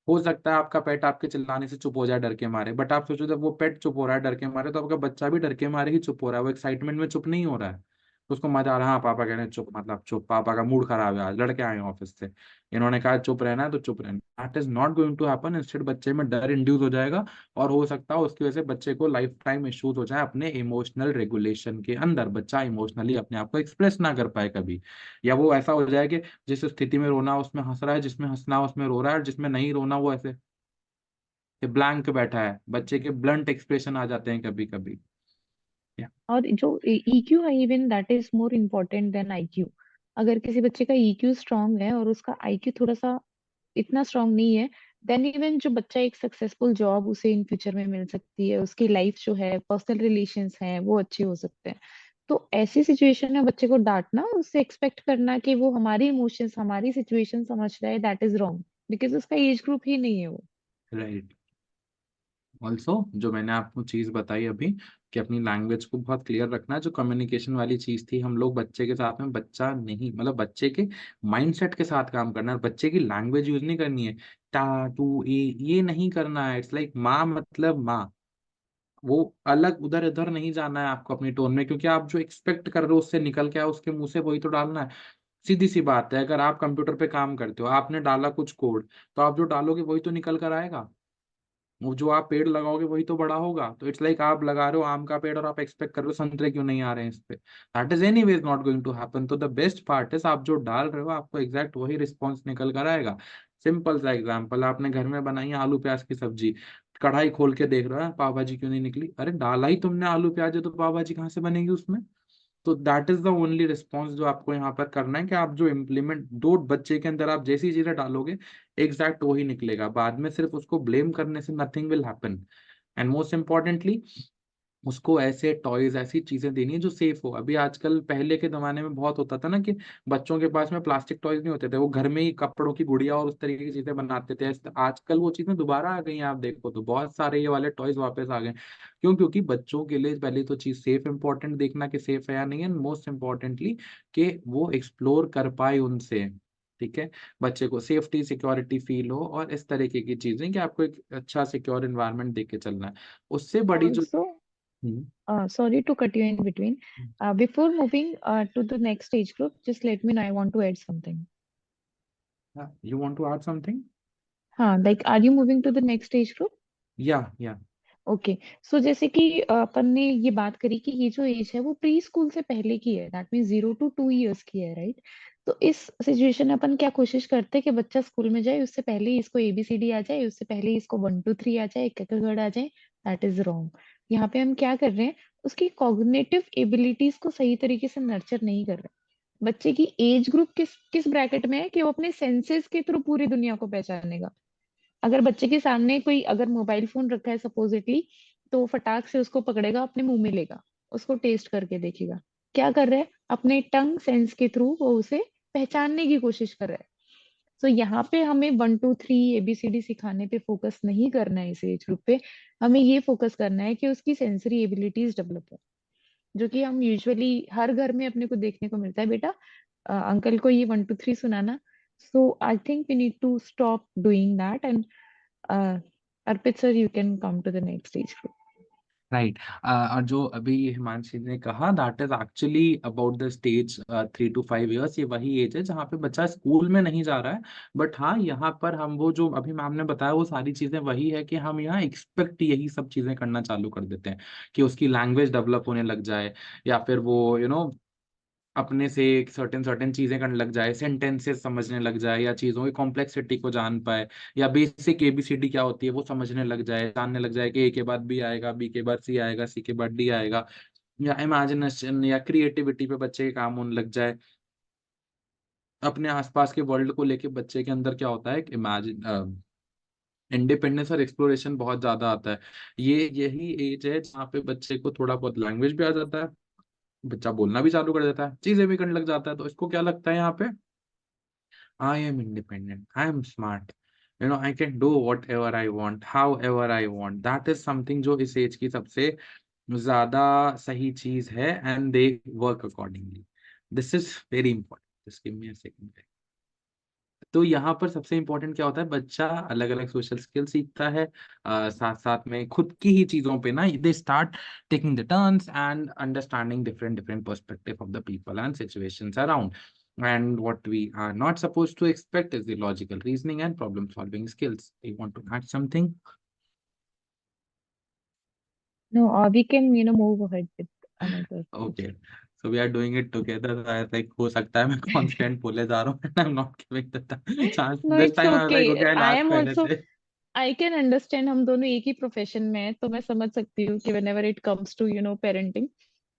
हो सकता है आपका पेट आपके चिल्लाने से चुप हो जाए डर के मारे, बट आप सोचो जब वो पेट चुप हो रहा है डर के मारे, तो आपका बच्चा भी डर के मारे ही चुप हो रहा है, वो एक्साइटमेंट में चुप नहीं हो रहा है। तो उसको मजा आ रहा है, हाँ पापा कह रहे हैं चुप, मतलब चुप, पापा का मूड खराब है आज, लड़के आए हैं ऑफिस से, इन्होंने कहा चुप रहना है तो चुप रहना। That is not going to happen, instead बच्चे में डर इंड्यूस हो जाएगा, और हो सकता है उसकी वजह से बच्चे को लाइफ टाइम इश्यूज हो जाए अपने इमोशनल रेगुलेशन के अंदर, बच्चा इमोशनली अपने आप को एक्सप्रेस ना कर पाए कभी, या वो ऐसा हो जाए कि जिस स्थिति में रोना उसमें हंस रहा है, जिसमें हंसना उसमें रो रहा है, और जिसमें नहीं रोना वो ऐसे ब्लैंक बैठा है, बच्चे के ब्लंट एक्सप्रेशन आ जाते हैं कभी कभी। और जो ईक्यू है, even that is more important then IQ. अगर किसी बच्चे का ईक्यू स्ट्रांग है और उसका आईक्यू थोड़ा सा इतना स्ट्रांग नहीं है, देन इवन जो बच्चा एक सक्सेसफुल जॉब उसे इन फ्यूचर में मिल सकती है, उसकी लाइफ जो है, पर्सनल रिलेशंस हैं वो अच्छे हो सकते हैं। तो ऐसी सिचुएशन में बच्चे को डांटना, उससे एक्सपेक्ट करना कि वो हमारी इमोशंस, हमारी सिचुएशन समझ रहा है, दैट इज रॉन्ग, बिकॉज उसका एज ग्रुप ही नहीं है वो। राइट। ऑल्सो जो मैंने आपको चीज बताई अभी कि अपनी लैंग्वेज को बहुत क्लियर रखना है, जो कम्युनिकेशन वाली चीज थी, हम लोग बच्चे के साथ में, बच्चा नहीं मतलब बच्चे के माइंडसेट के साथ काम करना है, और बच्चे की लैंग्वेज यूज नहीं करनी है। टा टू ये नहीं करना है। इट्स लाइक माँ मतलब माँ, वो अलग उधर इधर नहीं जाना है आपको अपनी टोन में, क्योंकि आप जो एक्सपेक्ट कर रहे हो उससे निकल के आए उसके मुंह से वही तो डालना है। सीधी सी बात है, अगर आप कंप्यूटर पे काम करते हो, आपने डाला कुछ कोड, तो आप जो डालोगे वही तो निकल कर आएगा। वो जो आप पेड़ लगाओगे वही तो बड़ा होगा। तो इट्स लाइक आप लगा रहे हो आम का पेड़ और आप एक्सपेक्ट कर रहे हो संतरे क्यों नहीं आ रहे हैं इस पे। That is anyways not going to happen. तो द बेस्ट पार्ट इज आप जो डाल रहे हो आपको एग्जैक्ट वही रिस्पॉन्स निकल कर आएगा। सिंपल सा एग्जाम्पल, आपने घर में बनाई है आलू प्याज की सब्जी, कढ़ाई खोल के देख रहा है पाव भाजी क्यों नहीं निकली, अरे डाला ही तुमने आलू प्याज है तो पाव भाजी कहाँ से बनेगी उसमें। तो that is the only response जो आपको यहाँ पर करना है, कि आप जो इम्प्लीमेंट दो बच्चे के अंदर आप जैसी चीजें डालोगे एग्जैक्ट वही निकलेगा। बाद में सिर्फ उसको ब्लेम करने से nothing will happen. And most importantly उसको ऐसे टॉयज, ऐसी चीजें देनी है जो सेफ हो। अभी आजकल, पहले के जमाने में बहुत होता था ना कि बच्चों के पास में प्लास्टिक टॉयज नहीं होते थे, वो घर में ही कपड़ों की गुड़िया और उस तरीके की चीजें बनाते थे। आजकल वो चीजें दोबारा आ गई हैं, आप देखो तो बहुत सारे ये वाले टॉयज वापस आ गए। क्यों? क्योंकि बच्चों के लिए पहले तो चीज सेफ इंपॉर्टेंट, देखना कि सेफ है या नहीं है, मोस्ट इम्पॉर्टेंटली कि वो एक्सप्लोर कर पाए उनसे। ठीक है, बच्चे को सेफ्टी सिक्योरिटी फील हो, और इस तरीके की चीजें कि आपको एक अच्छा सिक्योर एनवायरनमेंट देके चलना है। उससे बड़ी जो also, sorry to cut you in between. Before moving to the next age group, just let me know. I want to add something. You want to add something? हाँ, like, are you moving to the next age group? या okay, सो जैसे कि अपन ने ये बात करी कि ये जो एज है वो प्री स्कूल से पहले की है, दैट मीन 0 to 2 years की है, राइट? तो इस सिचुएशन में अपन क्या कोशिश करते हैं कि बच्चा स्कूल में जाए, उससे पहले ही इसको एबीसीडी आ जाए, उससे पहले ही इसको 1 2 3 आ जाए, एक एक वर्ड आ जाए। That is wrong. यहाँ पे हम क्या कर रहे हैं, उसकी कॉग्निटिव एबिलिटीज को सही तरीके से नर्चर नहीं कर रहे। बच्चे की एज ग्रुप किस किस ब्रैकेट में है कि वो अपने सेंसेस के थ्रू पूरी दुनिया को पहचानेगा। अगर बच्चे के सामने कोई अगर मोबाइल फोन रखा है सपोजिटली, तो वो फटाक से उसको पकड़ेगा, अपने मुंह में लेगा, उसको टेस्ट करके देखेगा। क्या कर रहा है, अपने टंग सेंस के थ्रू वो उसे पहचानने की कोशिश कर रहा है। तो यहाँ पे हमें 1 2 3 एबीसीडी सिखाने पे फोकस नहीं करना है इस एज ग्रुप पे। हमें ये फोकस करना है कि उसकी सेंसरी एबिलिटीज डेवलप हो, जो कि हम यूजुअली हर घर में अपने को देखने को मिलता है। बेटा, अंकल को ये 1 2 3 सुनाना। So I think we need to stop doing that and Arpit sir, you can come to the next stage group. Right. और जो अभी हिमांशी ने कहा, that is actually about the stage 3 to 5 years। ये वही एज है जहाँ पे बच्चा स्कूल में नहीं जा रहा है, बट हाँ यहाँ पर हम वो जो अभी मैम ने बताया वो सारी चीजें वही है कि हम यहाँ एक्सपेक्ट यही सब चीजें करना चालू कर देते हैं कि उसकी लैंग्वेज डेवलप होने लग जाए, या फिर वो अपने से एक सर्टेन सर्टेन चीजें करने लग जाए, सेंटेंसेस समझने लग जाए, या चीजों की कॉम्प्लेक्सिटी को जान पाए, या बेसिक एबीसीडी क्या होती है वो समझने लग जाए, जानने लग जाए कि ए के बाद बी आएगा, बी के बाद सी आएगा, सी के बाद डी आएगा, या इमेजिनेशन या क्रिएटिविटी पे बच्चे के काम होने लग जाए। अपने आसपास के वर्ल्ड को लेके बच्चे के अंदर क्या होता है, इमेजिन इंडिपेंडेंस और एक्सप्लोरेशन बहुत ज्यादा आता है। ये यही एज है जहाँ पे बच्चे को थोड़ा बहुत लैंग्वेज भी आ जाता है, बच्चा बोलना भी चालू कर देता है, चीजें भी करने लग जाता है। तो इसको क्या लगता है यहाँ पे, I am independent, I am smart, I can do whatever I want, however I want. That is something जो इस एज की सबसे ज्यादा सही चीज है, and they work accordingly. This is very important. Just give me a second. तो यहाँ पर सबसे इम्पोर्टेंट क्या होता है, बच्चा अलग अलग सोशल स्किल सीखता है, साथ साथ में खुद की ही चीजों पे ना they start taking the turns and understanding different different perspective of the people and situations around. And what we are not supposed to expect is the logical reasoning and problem solving skills. You want to add something? No, we can, move ahead with another stage. Okay. So we are doing it together. So I like हो सकता है मैं constant बोले जा रहा हूँ and I'm not giving the chance. No, This it's time I was like, okay, okay. I'll I ask am पहले also, से। I can understand, हम दोनों एक ही प्रोफेशन में हैं, तो मैं समझ सकती हूँ कि whenever it comes to, parenting,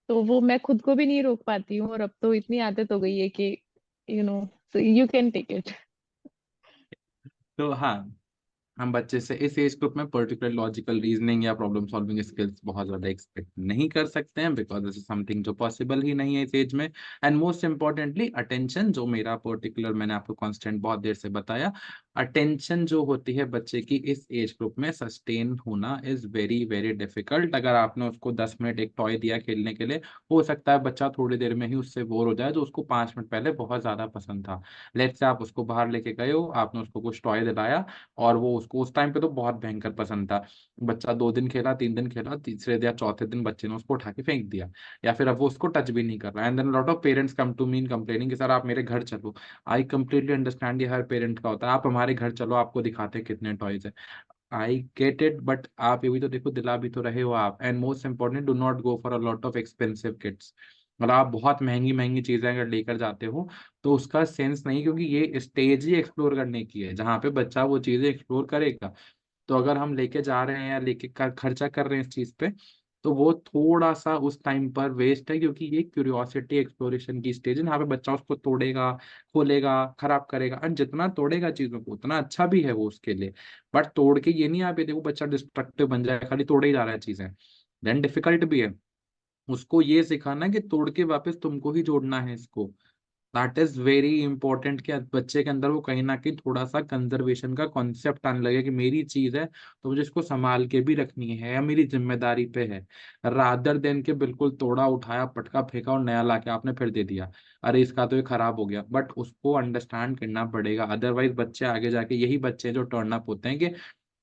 तो वो मैं खुद को भी नहीं रोक पाती हूँ, और अब तो इतनी आदत हो गई है कि, so you can take it. तो हाँ, हम बच्चे से इस एज ग्रुप में पर्टिकुलर लॉजिकल रीजनिंग या प्रॉब्लम सॉल्विंग स्किल्स बहुत ज्यादा एक्सपेक्ट नहीं कर सकते हैं, बिकॉज दिस इज समथिंग जो पॉसिबल ही नहीं है इस एज में। एंड मोस्ट इंपॉर्टेंटली अटेंशन, जो मेरा पर्टिकुलर मैंने आपको कांस्टेंट बहुत देर से बताया, अटेंशन जो होती है बच्चे की इस एज ग्रुप में सस्टेन होना इज वेरी वेरी डिफिकल्ट। अगर आपने उसको 10 मिनट एक टॉय दिया खेलने के लिए, हो सकता है बच्चा थोड़ी देर में ही उससे बोर हो जाए जो उसको 5 मिनट पहले बहुत ज्यादा पसंद था। लेट्स से आप उसको बाहर लेके गए हो, आपने उसको कुछ टॉय दिलाया, और वो उसको उस टाइम पे तो बहुत भयंकर पसंद था। बच्चा 2 दिन खेला, 3 दिन खेला, तीसरे या चौथे दिन बच्चे ने उसको उठा के फेंक दिया, या फिर अब वो उसको टच भी नहीं कर रहा है। And then lot of parents come to me in complaining कि सर आप मेरे घर चलो। आई कंप्लीटली अंडरस्टैंड, ये हर पेरेंट का होता है, आप हमारे घर चलो, आपको दिखाते हैं कितने टॉयज है। आई गेट इट, बट आप ये भी तो देखो, दिला भी तो रहे हो आप। And most important, do not go for a lot of expensive kits. मतलब आप बहुत महंगी महंगी चीजें अगर लेकर जाते हो तो उसका सेंस नहीं, क्योंकि ये स्टेज ही एक्सप्लोर करने की है जहाँ पे बच्चा वो चीजें एक्सप्लोर करेगा। तो अगर हम लेके जा रहे हैं या लेके खर्चा कर रहे हैं इस चीज पे, तो वो थोड़ा सा उस टाइम पर वेस्ट है, क्योंकि ये क्यूरियोसिटी एक्सप्लोरेशन की स्टेज है जहाँ पे बच्चा उसको तोड़ेगा, खोलेगा, खराब करेगा, और जितना तोड़ेगा चीजों को उतना अच्छा भी है वो उसके लिए। बट तोड़ के ये नहीं आप ये देखो बच्चा डिस्ट्रक्टिव बन जाए, खाली तोड़े ही जा रहा है चीजें, देन डिफिकल्ट भी है। उसको ये सिखाना कि तोड़ के वापस तुमको ही जोड़ना है इसको। दैट इज वेरी इंपॉर्टेंट कि बच्चे के अंदर वो कहीं ना कहीं थोड़ा सा कंजर्वेशन का कॉन्सेप्ट आने लगे कि मेरी चीज है तो मुझे इसको संभाल के भी रखनी है या मेरी जिम्मेदारी पे है, रादर देन के बिल्कुल तोड़ा, उठाया, पटका, फेंका और नया लाके आपने फिर दे दिया, अरे इसका तो ये खराब हो गया। बट उसको अंडरस्टैंड करना पड़ेगा, अदरवाइज बच्चे आगे जाके यही बच्चे हैं जो टर्न अप होते हैं कि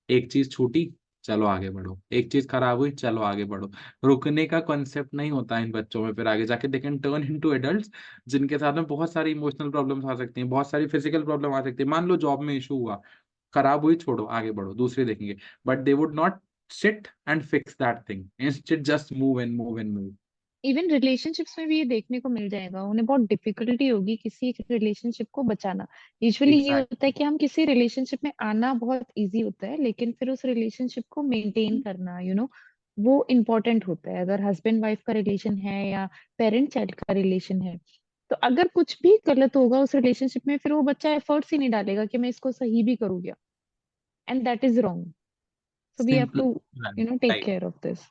एक चीज छूटी, चलो आगे बढ़ो, एक चीज खराब हुई, चलो आगे बढ़ो। रुकने का कॉन्सेप्ट नहीं होता इन बच्चों में, फिर आगे जाके they can turn into adults जिनके साथ में बहुत सारी इमोशनल प्रॉब्लम्स आ सकती हैं, बहुत सारी फिजिकल प्रॉब्लम आ सकती है। मान लो जॉब में इशू हुआ, खराब हुई, छोड़ो आगे बढ़ो, दूसरे देखेंगे। But they would not sit and fix that thing, instead just move and move and move. Even relationships में भी ये देखने को मिल जाएगा, उन्हें बहुत डिफिकल्टी होगी किसी एक रिलेशनशिप को बचाना। यूजुअली ये होता है एग्जैक्टली। कि हम किसी रिलेशनशिप में आना बहुत इजी होता है, लेकिन फिर उस रिलेशनशिप को मेंटेन करना, वो इम्पोर्टेंट होता है। अगर हस्बैंड वाइफ का रिलेशन है या पेरेंट चाइल्ड का रिलेशन है, तो अगर कुछ भी गलत होगा उस रिलेशनशिप में, फिर वो बच्चा एफर्ट्स ही नहीं डालेगा कि मैं इसको सही भी करूंगा, and that is wrong. So we have simple. To take right. Care of this.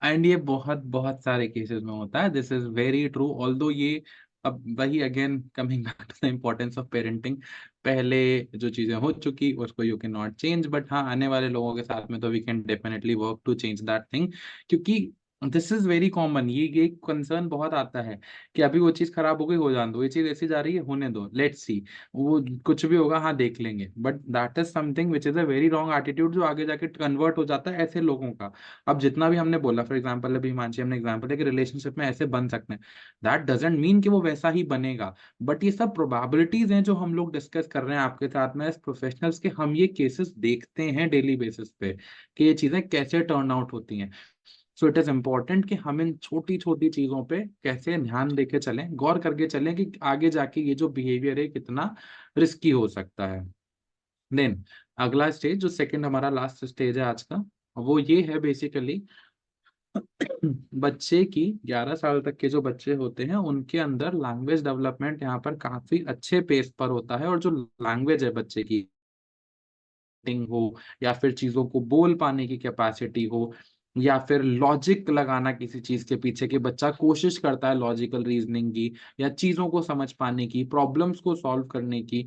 And ये बहुत बहुत सारे केसेस में होता है, this is very true. Although ये, अब वही again coming back to the importance of parenting, पहले जो चीजें हो चुकी उसको you can not change, but हाँ आने वाले लोगों के साथ में तो we can definitely work to change that thing. क्योंकि दिस इज वेरी कॉमन, ये कंसर्न बहुत आता है कि अभी वो चीज खराब हो गई, हो जान दो, ये चीज ऐसी जा रही है, होने दो, लेट्स सी, वो कुछ भी होगा, हाँ देख लेंगे। But that is something which is a very wrong attitude, जो आगे जाके कन्वर्ट हो जाता है ऐसे लोगों का। अब जितना भी हमने बोला, फॉर एग्जाम्पल अभी हिमांशी हमने एग्जाम्पल है कि रिलेशनशिप में ऐसे बन सकते हैं, दैट डजेंट मीन कि वो वैसा ही बनेगा। बट ये सब प्रोबेबिलिटीज हैं जो हम लोग डिस्कस कर रहे हैं आपके साथ में एज प्रोफेशनल्स, के हम ये केसेस देखते हैं डेली बेसिस पे कि ये चीजें कैसे टर्न आउट होती हैं। सो इट इज इम्पोर्टेंट कि हम इन छोटी छोटी चीजों पे कैसे ध्यान देके चलें, गौर करके चलें कि आगे जाके ये जो बिहेवियर है कितना रिस्की हो सकता है। देन अगला स्टेज, जो सेकंड हमारा लास्ट स्टेज है आज का, वो ये है बेसिकली बच्चे की 11 साल तक के जो बच्चे होते हैं उनके अंदर लैंग्वेज डेवलपमेंट यहाँ पर काफी अच्छे पेस पर होता है, और जो लैंग्वेज है बच्चे की हो, या फिर चीजों को बोल पाने की कैपेसिटी हो, या फिर लॉजिक लगाना किसी चीज के पीछे, कि बच्चा कोशिश करता है लॉजिकल रीजनिंग की, या चीजों को समझ पाने की, प्रॉब्लम्स को सॉल्व करने की,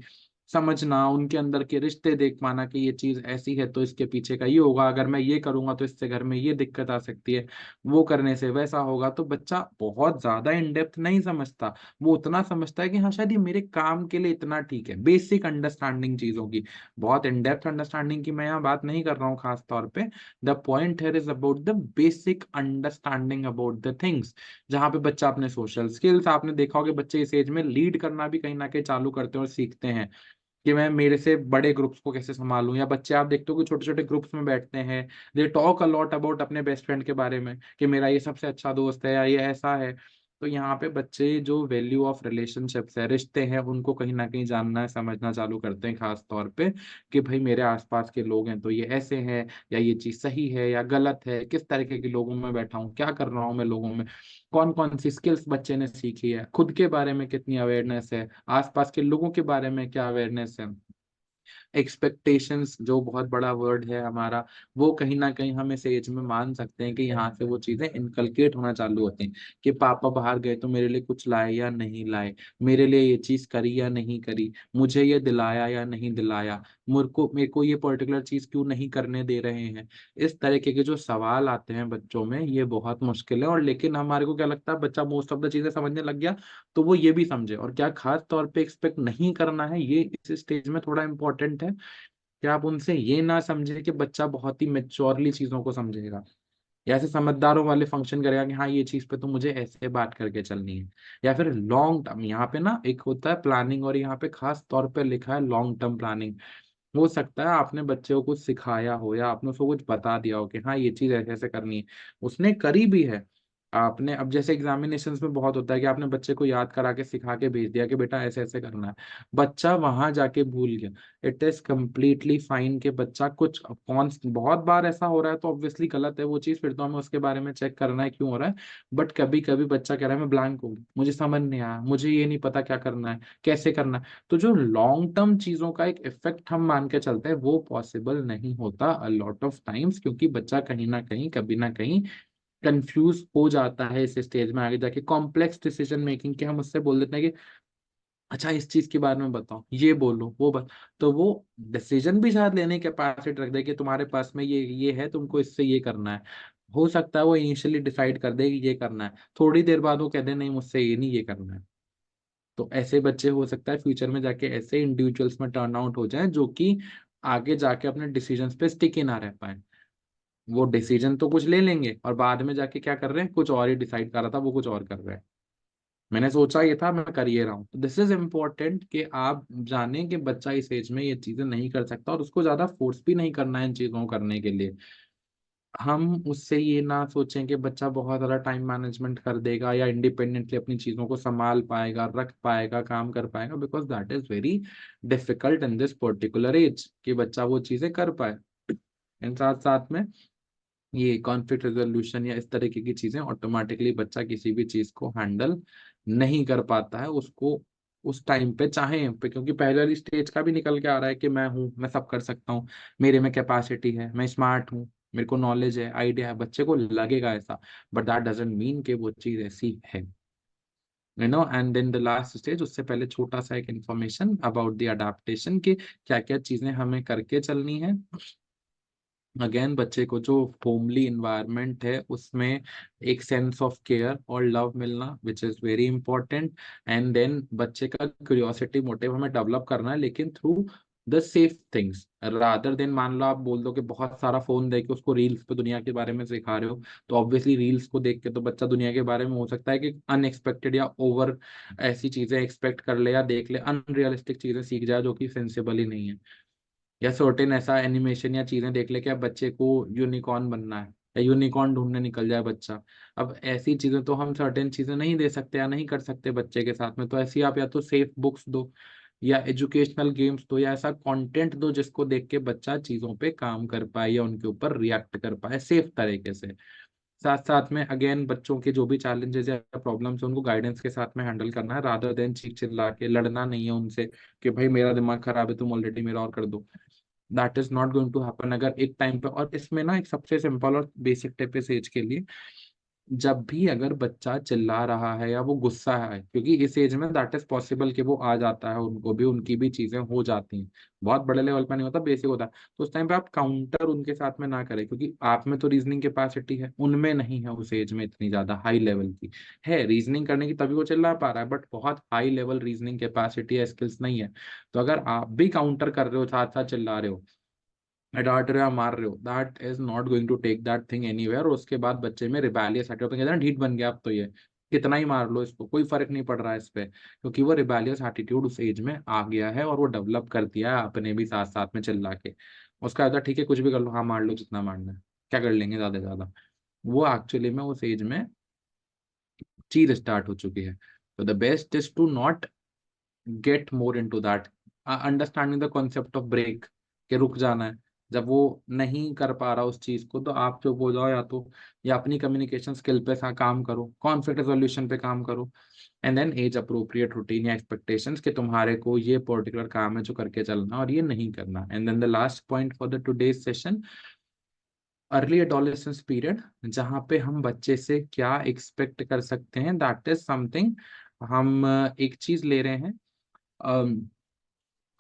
समझना, उनके अंदर के रिश्ते देख पाना कि ये चीज ऐसी है तो इसके पीछे का ये होगा, अगर मैं ये करूंगा तो इससे घर में ये दिक्कत आ सकती है, वो करने से वैसा होगा। तो बच्चा बहुत ज्यादा इन डेप्थ नहीं समझता, वो उतना समझता है कि हाँ शायद ये मेरे काम के लिए इतना ठीक है, बेसिक अंडरस्टैंडिंग चीजों की। बहुत इन डेप्थ अंडरस्टैंडिंग की मैं यहाँ बात नहीं कर रहा हूँ खास तौर पे, the point here is about the basic understanding about the things, जहाँ पे बच्चा अपने सोशल स्किल्स, आपने देखा होगा बच्चे इस एज में लीड करना भी कहीं ना कहीं चालू करते हैं और सीखते हैं कि मैं मेरे से बड़े ग्रुप्स को कैसे संभालूं। या बच्चे आप देखते हो कि छोटे छोटे ग्रुप्स में बैठते हैं, they talk a lot about अपने बेस्ट फ्रेंड के बारे में कि मेरा ये सबसे अच्छा दोस्त है या ये ऐसा है। तो यहाँ पे बच्चे जो वैल्यू ऑफ रिलेशनशिप्स है, रिश्ते हैं, उनको कहीं ना कहीं जानना है, समझना चालू करते हैं, खास तौर पे कि भाई मेरे आसपास के लोग हैं तो ये ऐसे हैं, या ये चीज सही है या गलत है, किस तरीके के लोगों में बैठा हूँ, क्या कर रहा हूँ मैं लोगों में, कौन कौन सी स्किल्स बच्चे ने सीखी है, खुद के बारे में कितनी अवेयरनेस है, आसपास के लोगों के बारे में क्या अवेयरनेस है। एक्सपेक्टेशंस जो बहुत बड़ा वर्ड है हमारा, वो कहीं ना कहीं हम इस एज में मान सकते हैं कि यहाँ से वो चीजें इनकलकेट होना चालू होती हैं कि पापा बाहर गए तो मेरे लिए कुछ लाए या नहीं लाए, मेरे लिए ये चीज करी या नहीं करी, मुझे ये दिलाया या नहीं दिलाया, मेरे को ये पर्टिकुलर चीज क्यों नहीं करने दे रहे हैं। इस तरीके के जो सवाल आते हैं बच्चों में, ये बहुत मुश्किल है। और लेकिन हमारे को क्या लगता है, बच्चा मोस्ट ऑफ द चीजें समझने लग गया तो वो ये भी समझे। और क्या खास तौर पे एक्सपेक्ट नहीं करना है, ये इस स्टेज में थोड़ा इंपॉर्टेंट है कि आप उनसे ये ना समझे कि बच्चा बहुत ही मेच्योरली चीजों को समझेगा या ऐसे समझदारों वाले फंक्शन करेगा कि हाँ ये चीज पे तो मुझे ऐसे बात करके चलनी है। या फिर लॉन्ग टर्म, यहाँ पे ना एक होता है प्लानिंग और यहाँ पे खास तौर पे लिखा है लॉन्ग टर्म प्लानिंग। हो सकता है आपने बच्चे को कुछ सिखाया हो या आपने उसको कुछ बता दिया हो कि हाँ ये चीज ऐसे ऐसे करनी है, उसने करी भी है। आपने अब जैसे एग्जामिनेशंस में बहुत होता है कि आपने बच्चे को याद करा के सिखा के भेज दिया कि बेटा ऐसे ऐसे करना है, बच्चा वहां जाके भूल गया। इट इज कम्प्लीटली फाइन कि बच्चा कुछ कौन, बहुत बार ऐसा हो रहा है तो ऑब्वियसली गलत है वो चीज, फिर तो हमें उसके बारे में चेक करना है क्यों हो रहा है। बट कभी कभी बच्चा कह रहा है मैं ब्लैंक हूँ, मुझे समझ नहीं आया, मुझे ये नहीं पता क्या करना है, कैसे करना है। तो जो लॉन्ग टर्म चीजों का एक इफेक्ट हम मान के चलते हैं वो पॉसिबल नहीं होता अ लॉट ऑफ टाइम्स, क्योंकि बच्चा कहीं ना कहीं कभी ना कहीं कंफ्यूज हो जाता है इस स्टेज में आगे जाके कॉम्प्लेक्स डिसीजन मेकिंग के। हम उससे बोल देते हैं कि अच्छा इस चीज के बारे में बताओ, ये बोलो वो तो वो डिसीजन भी शायद लेने की कैपेसिटी रख दे कि तुम्हारे पास में ये है, तुमको इससे ये करना है। हो सकता है वो इनिशियली डिसाइड कर दे कि ये करना है, थोड़ी देर बाद वो कह दे नहीं मुझसे ये नहीं ये करना है। तो ऐसे बच्चे हो सकता है फ्यूचर में जाके ऐसे इंडिविजुअल्स में टर्न आउट हो जाएं जो कि आगे जाके अपने डिसीजंस पे स्टिक ही ना रह पाए। वो डिसीजन तो कुछ ले लेंगे और बाद में जाके क्या कर रहे हैं, कुछ और ही डिसाइड कर रहा था वो कुछ और कर रहे हैं, मैंने सोचा ये था मैं कर ये रहा हूँ। तो दिस इज इम्पोर्टेंट कि आप जाने कि बच्चा इस एज में ये चीजें नहीं कर सकता और उसको ज्यादा फोर्स भी नहीं करना है इन चीजों को करने के लिए। हम उससे ये ना सोचें कि बच्चा बहुत ज्यादा टाइम मैनेजमेंट कर देगा या इंडिपेंडेंटली अपनी चीजों को संभाल पाएगा, रख पाएगा, काम कर पाएगा, because that is very difficult in this particular as कि बच्चा वो चीजें कर पाए। इन साथ साथ में ये कॉन्फ्लिक्ट रेजोल्यूशन या इस तरीके की चीजें ऑटोमेटिकली बच्चा किसी भी चीज को हैंडल नहीं कर पाता है उसको उस टाइम पे, चाहे पे, क्योंकि पहले वाली स्टेज का भी निकल के आ रहा है कि मैं हूँ, मैं सब कर सकता हूँ, मेरे में कैपेसिटी है, मैं स्मार्ट हूँ, मेरे को नॉलेज है, आइडिया है, बच्चे को लगेगा ऐसा। बट दैट डजंट मीन कि वो चीज ऐसी है, and then the last stage, उससे पहले छोटा सा एक इन्फॉर्मेशन अबाउट द अडेप्टेशन कि क्या क्या चीजें हमें करके चलनी है। अगेन बच्चे को जो होमली इन्वायरमेंट है उसमें एक सेंस ऑफ केयर और लव मिलना which is very important. And then बच्चे का क्यूरियोसिटी मोटिव हमें डेवलप करना है, लेकिन through the safe things rather than, मान लो आप बोल दो कि बहुत सारा फोन दे के उसको रील्स पे दुनिया के बारे में सिखा रहे हो, तो ऑब्वियसली रील्स को देख के तो बच्चा दुनिया के बारे में हो सकता है कि अनएक्सपेक्टेड या ओवर ऐसी चीजें एक्सपेक्ट कर ले या देख ले, अनरियलिस्टिक चीजें सीख जाए जो कि सेंसेबल ही नहीं है। या सर्टेन ऐसा एनिमेशन या चीजें देख ले कि अब बच्चे को यूनिकॉर्न बनना है या यूनिकॉर्न ढूंढने निकल जाए बच्चा। अब ऐसी चीजें तो हम सर्टेन चीजें नहीं दे सकते या नहीं कर सकते बच्चे के साथ में, तो ऐसी आप या तो सेफ बुक्स दो या एजुकेशनल गेम्स दो या ऐसा कंटेंट दो जिसको देख के बच्चा चीजों पे काम कर पाए या उनके ऊपर रिएक्ट कर पाए सेफ तरीके से। साथ साथ में अगेन बच्चों के जो भी चैलेंजेस या प्रॉब्लम्स है उनको गाइडेंस के साथ में हैंडल करना है, रादर देन चीख चिल्ला के लड़ना नहीं है उनसे कि भाई मेरा दिमाग खराब है तुम ऑलरेडी मेरा और कर दो। That is not going to happen अगर एक टाइम पे। और इसमें ना एक सबसे सिंपल और बेसिक टिप इस एज के लिए, जब भी अगर बच्चा चिल्ला रहा है या वो गुस्सा है, क्योंकि इस एज में दैट इज पॉसिबल कि वो आ जाता है, उनको भी उनकी भी चीजें हो जाती हैं, बहुत बड़े लेवल पे नहीं होता, बेसिक होता है। तो उस टाइम पे आप काउंटर उनके साथ में ना करें, क्योंकि आप में तो रीजनिंग कैपेसिटी है, उनमें नहीं है उस एज में इतनी ज्यादा हाई लेवल की। है रीजनिंग करने की तभी वो चिल्ला पा रहा है, बट बहुत हाई लेवल रीजनिंग कैपेसिटी या स्किल्स नहीं है। तो अगर आप भी काउंटर कर रहे हो, साथ साथ चिल्ला रहे हो, डांट रहे हो या मार रहे हो, that is not going to take that thing anywhere. और उसके बाद बच्चे में रिबेलियस एटीट्यूड, कहते हैं ना ढीठ बन गया अब तो ये कितना ही मार लो इसको कोई फर्क नहीं पड़ रहा है इस पे, क्योंकि वो रिबेलियस एटीट्यूड उस एज में आ गया है और वो डेवलप कर दिया है अपने भी साथ साथ में चिल्ला के। उसका आता ठीक है कुछ भी कर लो, हाँ मार लो जितना मारना है, क्या कर लेंगे ज्यादा से ज्यादा। वो एक्चुअली में उस एज में चीज स्टार्ट हो चुकी है। तो the best is to not get more into that, understanding the concept of break, के रुक जाना है, जब वो नहीं कर पा रहा उस चीज को, तो आप चुप हो जाओ, या अपनी कम्युनिकेशन स्किल पे काम करो, कॉन्फ्लिक्ट रेजोल्यूशन पे काम करो, and then age appropriate routine या एक्सपेक्टेशंस कि तुम्हारे को ये पर्टिकुलर काम है जो करके चलना और ये नहीं करना। And then the last point for the today's session, early adolescence period, जहाँ पे हम बच्चे से क्या एक्सपेक्ट कर सकते हैं, दैट इज समथिंग। हम एक चीज ले रहे हैं,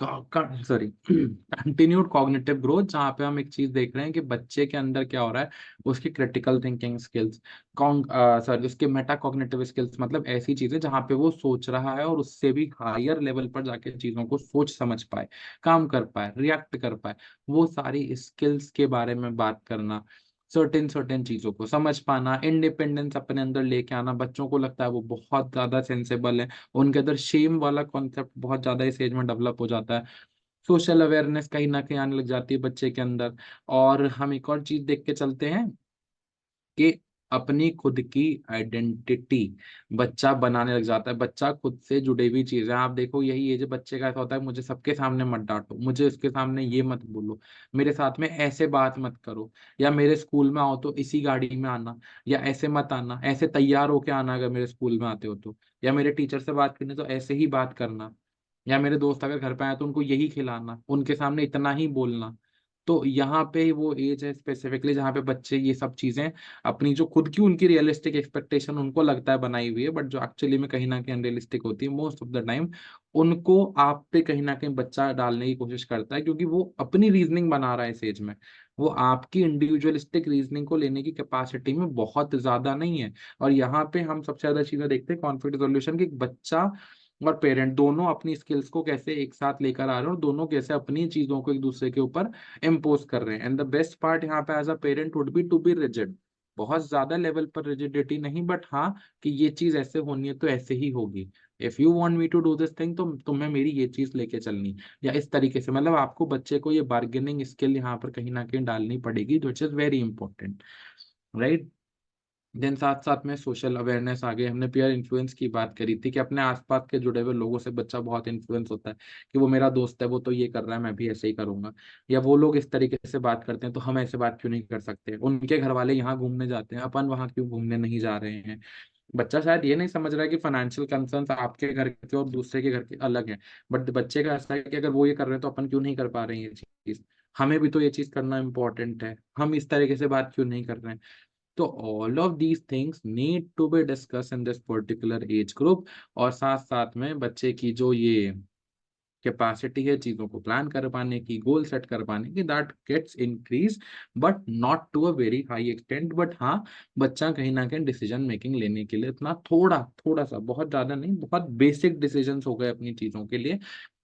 सॉरी कंटिन्यूड कॉग्निटिव ग्रोथ, जहाँ पे हम एक चीज देख रहे हैं कि बच्चे के अंदर क्या हो रहा है, उसकी क्रिटिकल थिंकिंग स्किल्स, सॉरी उसके मेटा कॉग्निटिव स्किल्स, मतलब ऐसी चीजें जहाँ पे वो सोच रहा है और उससे भी हायर लेवल पर जाके चीजों को सोच समझ पाए, काम कर पाए, रिएक्ट कर पाए, वो सारी स्किल्स के बारे में बात करना, सर्टेन सर्टेन चीजों को समझ पाना, इंडिपेंडेंस अपने अंदर लेके आना। बच्चों को लगता है वो बहुत ज्यादा सेंसेबल है, उनके अंदर शेम वाला कॉन्सेप्ट बहुत ज्यादा इस एज में डेवलप हो जाता है, सोशल अवेयरनेस कहीं ना कहीं आने लग जाती है बच्चे के अंदर। और हम एक और चीज देख के चलते हैं कि अपनी खुद की आइडेंटिटी बच्चा बनाने लग जाता है, बच्चा खुद से जुड़ी हुई चीज है। आप देखो यही एज बच्चे का ऐसा होता है, मुझे सबके सामने मत डांटो, मुझे उसके सामने ये मत बोलो, मेरे साथ में ऐसे बात मत करो, या मेरे स्कूल में आओ तो इसी गाड़ी में आना, या ऐसे मत आना, ऐसे तैयार होके आना अगर मेरे स्कूल में आते हो तो, या मेरे टीचर से बात करनी तो ऐसे ही बात करना, या मेरे दोस्त अगर घर पे आए तो उनको यही खिलाना, उनके सामने इतना ही बोलना। तो यहाँ पे वो एज है स्पेसिफिकली जहाँ पे बच्चे ये सब चीजें अपनी जो खुद की उनकी रियलिस्टिक एक्सपेक्टेशन उनको लगता है बनाई हुई है, बट जो एक्चुअली में कहीं ना कहीं अनरियलिस्टिक होती है मोस्ट ऑफ द टाइम, उनको आप पे कहीं ना कहीं बच्चा डालने की कोशिश करता है, क्योंकि वो अपनी रीजनिंग बना रहा है इस एज में, वो आपकी इंडिविजुअलिस्टिक रीजनिंग को लेने की कैपेसिटी में बहुत ज्यादा नहीं है। और यहाँ पे हम सबसे ज्यादा चीजें देखते हैं कॉन्फ्लिक्ट रेजोल्यूशन की, बच्चा और पेरेंट दोनों अपनी स्किल्स को कैसे एक साथ लेकर आ रहे हैं और दोनों कैसे अपनी चीजों को एक दूसरे के ऊपर इम्पोज कर रहे हैं। एंड द बेस्ट पार्ट यहाँ पे as a parent would be to be rigid, बहुत ज्यादा लेवल पर रिजिडिटी नहीं, बट हाँ कि ये चीज ऐसे होनी है तो ऐसे ही होगी, if you want me to do this thing तो तुम्हें मेरी ये चीज लेके चलनी, या इस तरीके से, मतलब आपको बच्चे को ये बार्गेनिंग स्किल यहाँ पर कहीं ना कहीं डालनी पड़ेगी, which is very important, right. Then साथ साथ में सोशल अवेयरनेस आ गई, हमने पीयर इन्फ्लुएंस की बात करी थी कि अपने आसपास के जुड़े हुए लोगों से बच्चा बहुत इन्फ्लुएंस होता है, कि वो मेरा दोस्त है, वो तो ये कर रहा है, मैं भी ऐसे ही करूंगा, या वो लोग इस तरीके से बात करते हैं तो हम ऐसे बात क्यों नहीं कर सकते, उनके घर वाले यहाँ घूमने जाते हैं, अपन वहाँ क्यों घूमने नहीं जा रहे हैं। बच्चा शायद ये नहीं समझ रहा है कि फाइनेंशियल कंसर्न्स आपके घर के और दूसरे के घर के अलग हैं, बट बच्चे का ऐसा है कि अगर वो ये कर रहे हैं तो अपन क्यों नहीं कर पा रहे हैं ये चीज, हमें भी तो ये चीज करना इंपॉर्टेंट है, हम इस तरीके से बात क्यों नहीं कर रहे हैं। तो all of these things need to be discuss in this particular age group. और साथ साथ में बच्चे की जो ये कैपेसिटी है चीजों को प्लान कर पाने की, गोल सेट कर पाने की, that gets increase, but not to a very high extent, but हाँ बच्चा कहीं ना कहीं डिसीजन मेकिंग लेने के लिए इतना थोड़ा थोड़ा सा, बहुत ज्यादा नहीं, बहुत बेसिक डिसीजंस हो गए अपनी चीजों के लिए,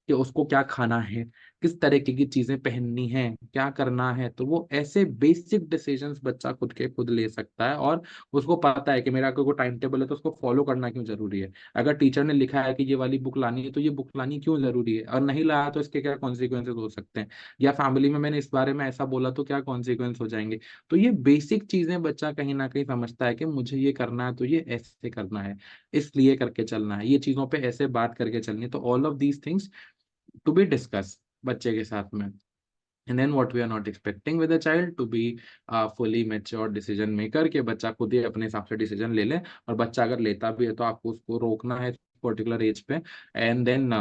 कि उसको क्या खाना है, किस तरीके की चीजें पहननी है, क्या करना है, तो वो ऐसे बेसिक डिसीजंस बच्चा खुद के खुद ले सकता है। और उसको पता है कि मेरा अगर कोई टाइम टेबल है तो उसको फॉलो करना क्यों जरूरी है, अगर टीचर ने लिखा है कि ये वाली बुक लानी है तो ये बुक लानी क्यों जरूरी है, और नहीं लाया तो इसके क्या कॉन्सिक्वेंसेज हो सकते हैं, या फैमिली में मैंने इस बारे में ऐसा बोला तो क्या कॉन्सिक्वेंस हो जाएंगे। तो ये बेसिक चीजें बच्चा कहीं ना कहीं समझता है कि मुझे ये करना है तो ये ऐसे करना है, इसलिए करके चलना है, ये चीजों पे ऐसे बात करके चलनी है। तो all of these things to be discuss बच्चे के साथ में। And then what we are not expecting with a child to be fully mature decision maker, कि बच्चा खुद ही अपने हिसाब से डिसीजन ले ले, और बच्चा अगर लेता भी है तो आपको उसको रोकना है पर्टिकुलर एज पे। एंड देन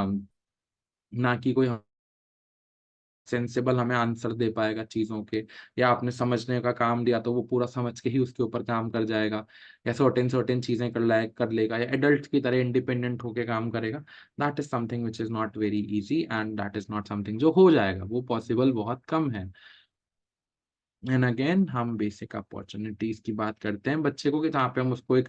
ना कि कोई सेंसेबल हमें आंसर दे पाएगा चीजों के, या आपने समझने का काम दिया तो वो पूरा समझ के ही उसके ऊपर काम कर जाएगा, या सर्टेन सर्टेन चीजें कर लेगा, या एडल्ट की तरह इंडिपेंडेंट होके काम करेगा। That is something which is not very easy, and that is not something जो हो जाएगा, वो पॉसिबल बहुत कम है। एंड अगेन हम बेसिक अपॉर्चुनिटीज की बात करते हैं बच्चे को, कि जहाँ पे हम उसको एक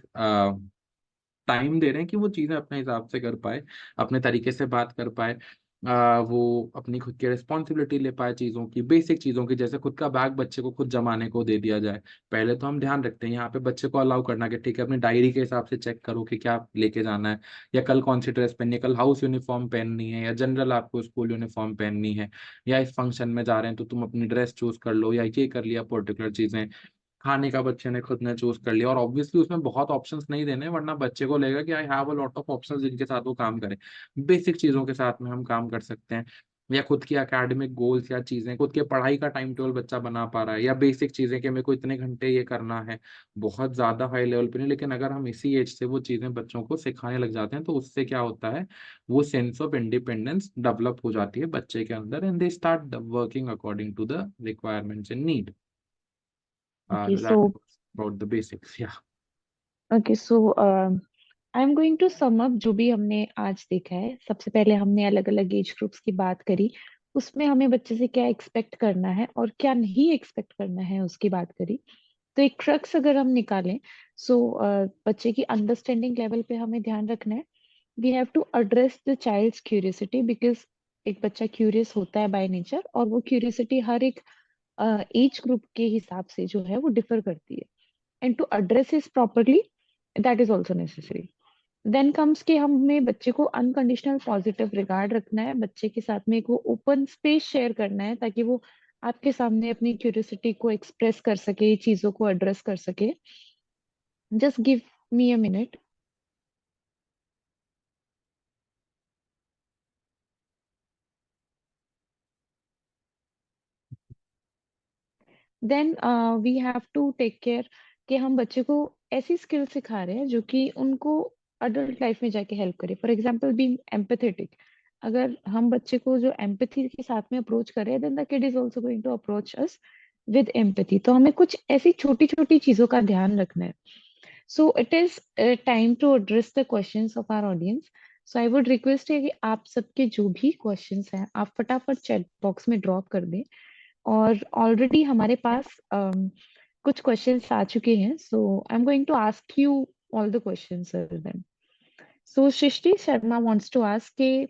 टाइम दे रहे हैं कि वो चीजें अपने हिसाब से कर पाए, अपने तरीके से बात कर पाए, वो अपनी खुद की रिस्पॉन्सिबिलिटी ले पाए चीजों की, बेसिक चीजों की, जैसे खुद का बैग बच्चे को खुद जमाने को दे दिया जाए। पहले तो हम ध्यान रखते हैं यहाँ पे बच्चे को अलाउ करना कि ठीक है अपनी डायरी के हिसाब से चेक करो कि क्या लेके जाना है, या कल कौन सी ड्रेस पहननी है, कल हाउस यूनिफॉर्म पहननी है या जनरल आपको स्कूल यूनिफॉर्म पहननी है, या इस फंक्शन में जा रहे हैं तो तुम अपनी ड्रेस चूज कर लो, या ये कर लिया पर्टिकुलर चीजें। खाने का बच्चे ने खुद ने चूज कर लिया, और ऑब्वियसली उसमें बहुत ऑप्शंस नहीं देने, वरना बच्चे को लगेगा कि I have a lot of options जिनके साथ वो काम करे। बेसिक चीजों के साथ में हम काम कर सकते हैं। या खुद की एकेडमिक गोल्स या चीजें, खुद के पढ़ाई का टाइम टेबल बच्चा बना पा रहा है, या बेसिक चीजें कि मेरे को इतने घंटे ये करना है, बहुत ज्यादा हाई लेवल पे नहीं, लेकिन अगर हम इसी एज से वो चीजें बच्चों को सिखाने लग जाते हैं तो उससे क्या होता है, वो सेंस ऑफ इंडिपेंडेंस डेवलप हो जाती है बच्चे के अंदर, and they start working according to the requirements and need. Okay so that about the basics yeah. Okay so I am going to sum up जो भी हमने आज देखा है। सबसे पहले हमने अलग अलग एज ग्रुप्स की बात करी, उसमें हमें बच्चे से क्या एक्सपेक्ट करना है और क्या नहीं एक्सपेक्ट करना है उसकी बात करी। तो एक क्रक्स अगर हम निकालें, सो बच्चे की अंडरस्टैंडिंग लेवल पे हमें ध्यान रखना है। We have to address the child's curiosity, because एक बच्चा क्यूरियस होता है बाय नेचर, और वो क्यूरियोसिटी हर एक एज ग्रुप के हिसाब से जो है वो डिफर करती है। And to address is properly, that is also necessary. Then comes कि हमें बच्चे को अनकंडीशनल पॉजिटिव रिगार्ड रखना है, बच्चे के साथ में एक वो ओपन स्पेस शेयर करना है ताकि वो आपके सामने अपनी क्यूरियोसिटी को एक्सप्रेस कर सके, चीजों को एड्रेस कर सके। Just give me a minute. Then we have to take care कि हम बच्चे को ऐसी स्किल सिखा रहे हैं जो कि उनको अडल्ट लाइफ में जाके हेल्प करे। फॉर एग्जाम्पल बीइंग एम्पैथेटिक, अगर हम बच्चे को जो एम्पैथी के साथ में अप्रोच कर रहे हैं, then the kid is also going to approach us with empathy. तो हमें कुछ ऐसी छोटी छोटी चीजों का ध्यान रखना है। So it is time to address the questions of our audience. So I would request है कि आप सबके जो भी क्वेश्चंस हैं आप फटाफट चैट बॉक्स में ड्रॉप कर दें। और ऑलरेडी हमारे पास कुछ क्वेश्चंस आ चुके हैं, so I am going to ask you all the questions then. So Srishti Sharma wants to ask कि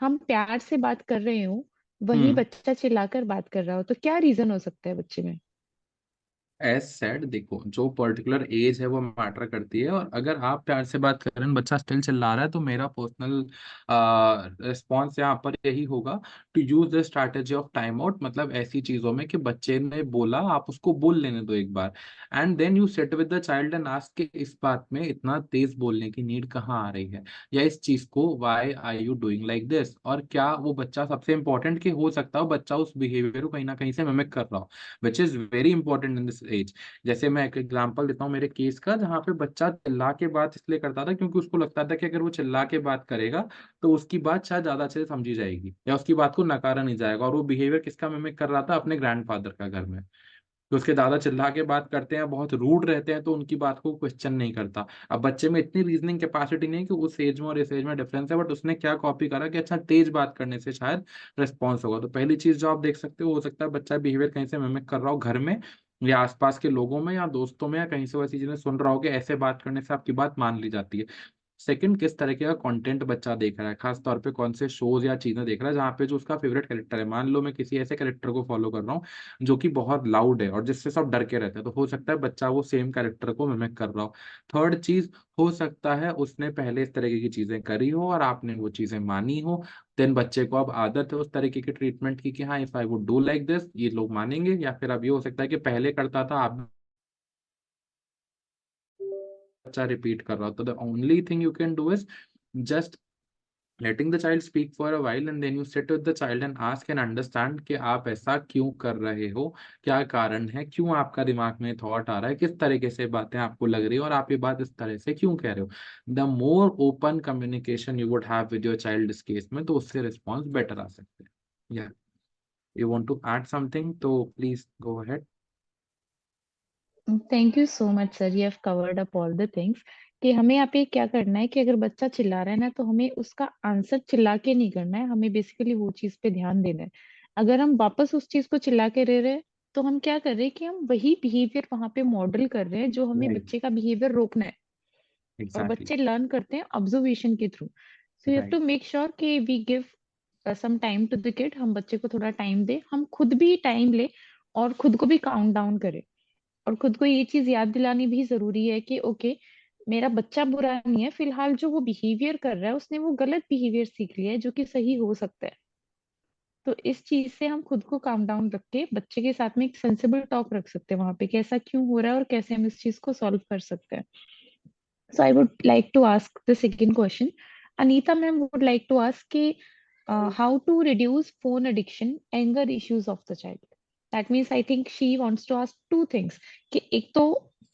हम प्यार से बात कर रहे हो, वही हम्म। बच्चा चिल्लाकर बात कर रहा हो, तो क्या रीजन हो सकता है बच्चे में? एज सेड, देखो जो पर्टिकुलर एज है वो मैटर करती है, और अगर आप प्यार से बात कर रहे हैं बच्चा स्टिल चिल्ला रहा है तो मेरा पर्सनल रिस्पॉन्स यहाँ पर यही होगा, to use the strategy of time out. मतलब ऐसी चीजों में कि बच्चे ने बोला, आप उसको बोल लेने दो एक बार, and then you sit with the child and ask कि इस बात में इतना तेज बोलने की नीड कहाँ आ रही है, या इस चीज को why are you doing like this, और क्या वो बच्चा, सबसे इंपॉर्टेंट कि हो सकता हो बच्चा उस बिहेवियर को कहीं ना कहीं से मिमिक कर रहा हो, which is very important in this age. जैसे मैं एक एग्जांपल देता हूँ मेरे केस का, जहाँ पे बच्चा चिल्ला के बात इसलिए करता था क्योंकि उसको लगता था कि अगर वो चिल्ला के बात करेगा तो उसकी बात शायद ज्यादा अच्छे से समझी जाएगी, या उसकी बात को नकारा नहीं जाएगा। और वो बिहेवियर किसका मिमिक कर रहा था, अपने ग्रैंडफादर का घर में। तो उसके दादा चिल्ला के बात करते हैं, बहुत रूड रहते हैं, तो उनकी बात को क्वेश्चन नहीं करता। अब बच्चे में इतनी रीजनिंग कैपेसिटी नहीं है कि उस एज में और इस एज में डिफरेंस है, बट उसने क्या कॉपी करा कि अच्छा तेज बात करने से शायद रिस्पॉन्स होगा। तो पहली चीज जो आप देख सकते हो सकता है बच्चा बिहेवियर कहीं से मिमिक कर रहा हो घर में, या आसपास के लोगों में, या दोस्तों में, या कहीं से वैसी चीजें सुन रहा हो कि ऐसे बात करने से आपकी बात मान ली जाती है। सेकंड, किस तरीके का कंटेंट बच्चा देख रहा है, खास तौर पे कौन से शोज या चीजें देख रहा है जहाँ पे जो उसका फेवरेट कैरेक्टर है। मान लो मैं किसी ऐसे कैरेक्टर को फॉलो कर रहा हूँ जो कि बहुत लाउड है और जिससे सब डर के रहते हैं, तो हो सकता है बच्चा वो सेम कैरेक्टर को मिमिक कर रहा हो। थर्ड चीज, हो सकता है उसने पहले इस तरीके की चीजें करी हो और आपने वो चीजें मानी हो, देन बच्चे को अब आदत है उस तरीके की ट्रीटमेंट की कि हाँ if I would do like this ये लोग मानेंगे। या फिर अब ये हो सकता है कि पहले करता था, आप बच्चा रिपीट कर रहा हो। तो the only thing you can do is just letting the child speak for a while, and then you sit with the child and ask and understand कि आप ऐसा क्यों कर रहे हो, क्या कारण है, क्यों आपका दिमाग में थॉट आ रहा है, किस तरीके से बातें आपको लग रही है, और आप ये बात इस तरह से क्यों कह रहे हो। The more open communication you would have with your child इस केस में, तो उससे रिस्पॉन्स बेटर आ सकते हैं। या you want to add something तो please go ahead. Thank you so much sir, you have covered up all the things. कि हमें यहाँ पे क्या करना है कि अगर बच्चा चिल्ला रहा है ना, तो हमें उसका आंसर चिल्ला के नहीं करना है, हमें बेसिकली वो चीज पे ध्यान देना है। अगर हम वापस उस चीज को चिल्ला के रह रहे हैं, तो हम क्या कर रहे हैं कि हम वही बिहेवियर वहां पे मॉडल कर रहे हैं जो हमें राइट। बच्चे का बिहेवियर रोकना है। और एग्जैक्टली। बच्चे लर्न करते हैं ऑब्जर्वेशन के through. So you have right. To make sure कि we give some time to the kid, हम बच्चे को थोड़ा टाइम दे, हम खुद भी टाइम ले, और खुद को भी काउंट डाउन करें। और खुद को ये चीज याद दिलानी भी जरूरी है कि ओके, मेरा बच्चा बुरा नहीं है, फिलहाल जो वो बिहेवियर कर रहा है उसने वो गलत बिहेवियर सीख लिया है जो कि सही हो सकता है। तो इस चीज से हम खुद को काम डाउन रख के बच्चे के साथ में एक सेंसिबल टॉक रख सकते हैं वहां पे, कैसा क्यों हो रहा है और कैसे हम इस चीज को सॉल्व कर सकते हैं। So I would like to ask the second question. Anita ma'am would like to ask कि how to reduce phone addiction, anger issues of the child. That means I think she wants to ask two things कि एक तो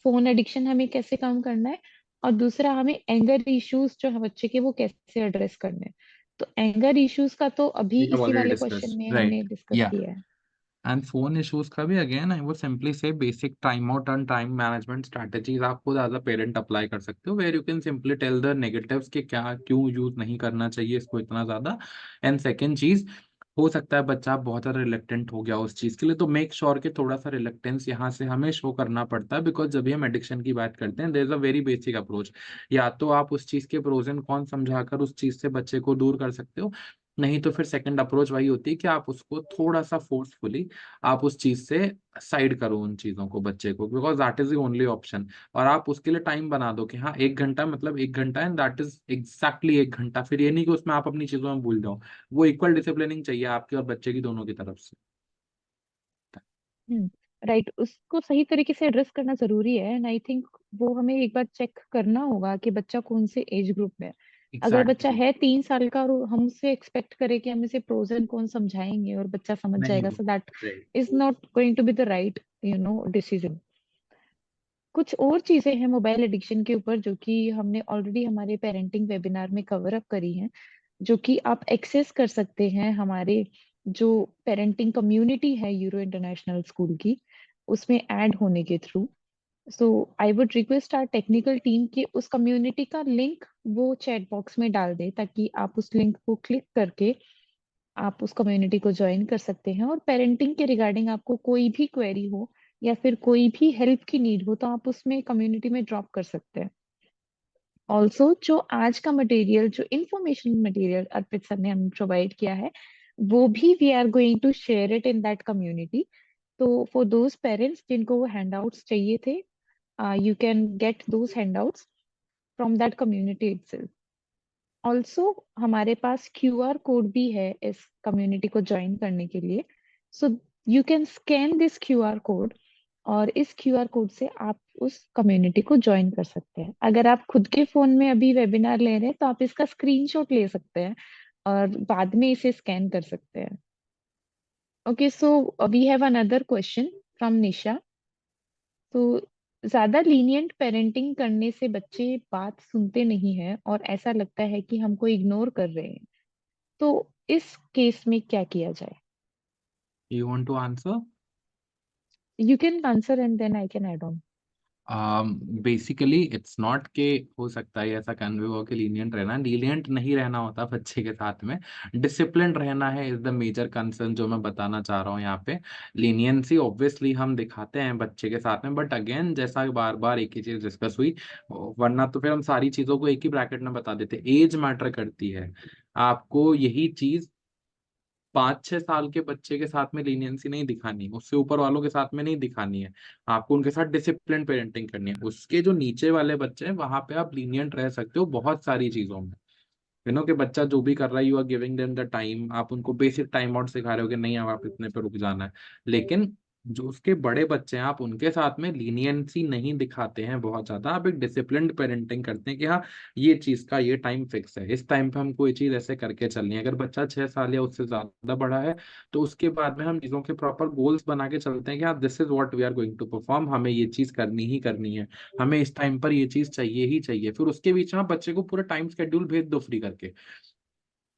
phone addiction हमें कैसे कम करना है, और दूसरा हमें एंगर इश्यूज जो है बच्चे के वो कैसे एड्रेस करने हैं. तो एंगर इश्यूज का तो अभी वी हैव इसी ऑलरेडी वाले क्वेश्चन डिस्कस्ड, में हमने राइट। डिस्कस किया है. एंड फोन इश्यूज का भी again I would simply say basic time out and time management strategies आप खुद एज अ पेरेंट अप्लाई कर सकते हो, where you can simply tell the negatives कि क्या क्यों यूज नहीं करना चाहिए इसको इतना ज्यादा। एंड सेकेंड चीज, हो सकता है बच्चा बहुत ज्यादा रिलेक्टेंट हो गया उस चीज के लिए, तो मेक श्योर कि थोड़ा सा रिलेक्टेंस यहाँ से हमें शो करना पड़ता है, बिकॉज जब भी हम एडिक्शन की बात करते हैं there is a very basic approach. या तो आप उस चीज के प्रोज एंड कॉन समझाकर उस चीज से बच्चे को दूर कर सकते हो, नहीं तो फिर सेकंड अप्रोच वही होती है कि आप उसको थोड़ा सा फोर्सफुली आप उस चीज से साइड करो उन चीजों को बच्चे को, because that is the only option. और आप उसके लिए टाइम बना दो कि हाँ 1 घंटा मतलब 1 घंटा, एंड दैट इज एग्जैक्टली 1 घंटा। फिर ये नहीं कि उसमें आप अपनी चीजों में भूल जाओ, वो इक्वल डिसिप्लिनिंग चाहिए आपकी और बच्चे की दोनों की तरफ से। राइट, उसको सही तरीके से एड्रेस करना जरूरी है. एंड आई थिंक वो हमें एक बार चेक करना होगा कि बच्चा कौन से एज ग्रुप में है. अगर बच्चा एग्जैक्टली। है 3 साल का और हम उससे एक्सपेक्ट करें कि हम इसे प्रोज एंड कौन समझाएंगे और बच्चा समझ नहीं जाएगा, हो, so that right. Is not going to be the right decision. कुछ और चीजें हैं मोबाइल एडिक्शन के ऊपर जो कि हमने ऑलरेडी हमारे पेरेंटिंग वेबिनार में कवर अप करी हैं, जो कि आप एक्सेस कर सकते हैं हमारे जो पेरेंटिंग कम्युनिटी है यूरो इंटरनेशनल स्कूल की, उसमें ऐड होने के through. So I would request our technical team कि उस कम्युनिटी का लिंक वो चैट बॉक्स में डाल दे, ताकि आप उस लिंक को क्लिक करके आप उस कम्युनिटी को ज्वाइन कर सकते हैं, और पेरेंटिंग के रिगार्डिंग आपको कोई भी क्वेरी हो या फिर कोई भी हेल्प की नीड हो तो आप उसमें कम्युनिटी में ड्रॉप कर सकते हैं. ऑल्सो जो आज का मटेरियल, जो इंफॉर्मेशन मटेरियल अर्पित सर ने हमें प्रोवाइड किया है, वो भी we are going to share it in that community. तो फॉर दोज पेरेंट्स जिनको वो हैंडआउट्स चाहिए थे, you can get those handouts from that community itself. Also हमारे पास QR कोड भी है इस कम्युनिटी को ज्वाइन करने के लिए. So you can scan this QR code, और इस QR कोड से आप उस कम्युनिटी को ज्वाइन कर सकते हैं. अगर आप खुद के फोन में अभी वेबिनार ले रहे हैं तो आप इसका स्क्रीनशॉट ले सकते हैं और बाद में इसे स्कैन कर सकते हैं. Okay, so we have another question from Nisha. तो ज्यादा लीनियंट पेरेंटिंग करने से बच्चे बात सुनते नहीं हैं और ऐसा लगता है कि हमको इग्नोर कर रहे हैं, तो इस केस में क्या किया जाए? You want to answer? You can answer and then I can add on. Basically it's not के हो सकता है ऐसा कन्वे हो कि लीनियंट रहना, लीनियंट नहीं रहना होता बच्चे के साथ में, डिसिप्लिन रहना है इज द मेजर कंसर्न जो मैं बताना चाह रहा हूँ यहाँ पे। लीनियंसी ऑब्वियसली हम दिखाते हैं बच्चे के साथ में, बट अगेन जैसा बार बार एक ही चीज डिस्कस हुई, वरना तो फिर हम सारी चीजों को एक ही ब्रैकेट में बता देते। एज मैटर करती है, आपको यही चीज 5-6 साल के बच्चे के साथ में लीनियंसी नहीं दिखानी, उससे ऊपर वालों के साथ में नहीं दिखानी है। आपको उनके साथ डिसिप्लिन पेरेंटिंग करनी है। उसके जो नीचे वाले बच्चे हैं वहां पे आप लीनियंट रह सकते हो बहुत सारी चीजों में। यू नो कि बच्चा जो भी कर रहा है you are giving them the time, आप उनको बेसिक टाइम आउट सिखा रहे हो कि नहीं अब आप इतने पे रुक जाना है। लेकिन जो उसके बड़े बच्चे हैं आप उनके साथ में लीनियंसी नहीं दिखाते हैं बहुत ज्यादा, आप एक डिसिप्लिन्ड पेरेंटिंग करते हैं कि हाँ ये चीज का ये टाइम फिक्स है, इस टाइम पे हम कोई चीज ऐसे करके चलनी है। अगर बच्चा 6 साल या उससे ज्यादा बड़ा है तो उसके बाद में हम चीजों के प्रॉपर गोल्स बना के चलते हैं कि हाँ this is what we are going to perform, हमें ये चीज करनी ही करनी है, हमें इस टाइम पर ये चीज चाहिए ही चाहिए। फिर उसके बीच में आप बच्चे को पूरा टाइम स्केड्यूल भेज दो फ्री करके।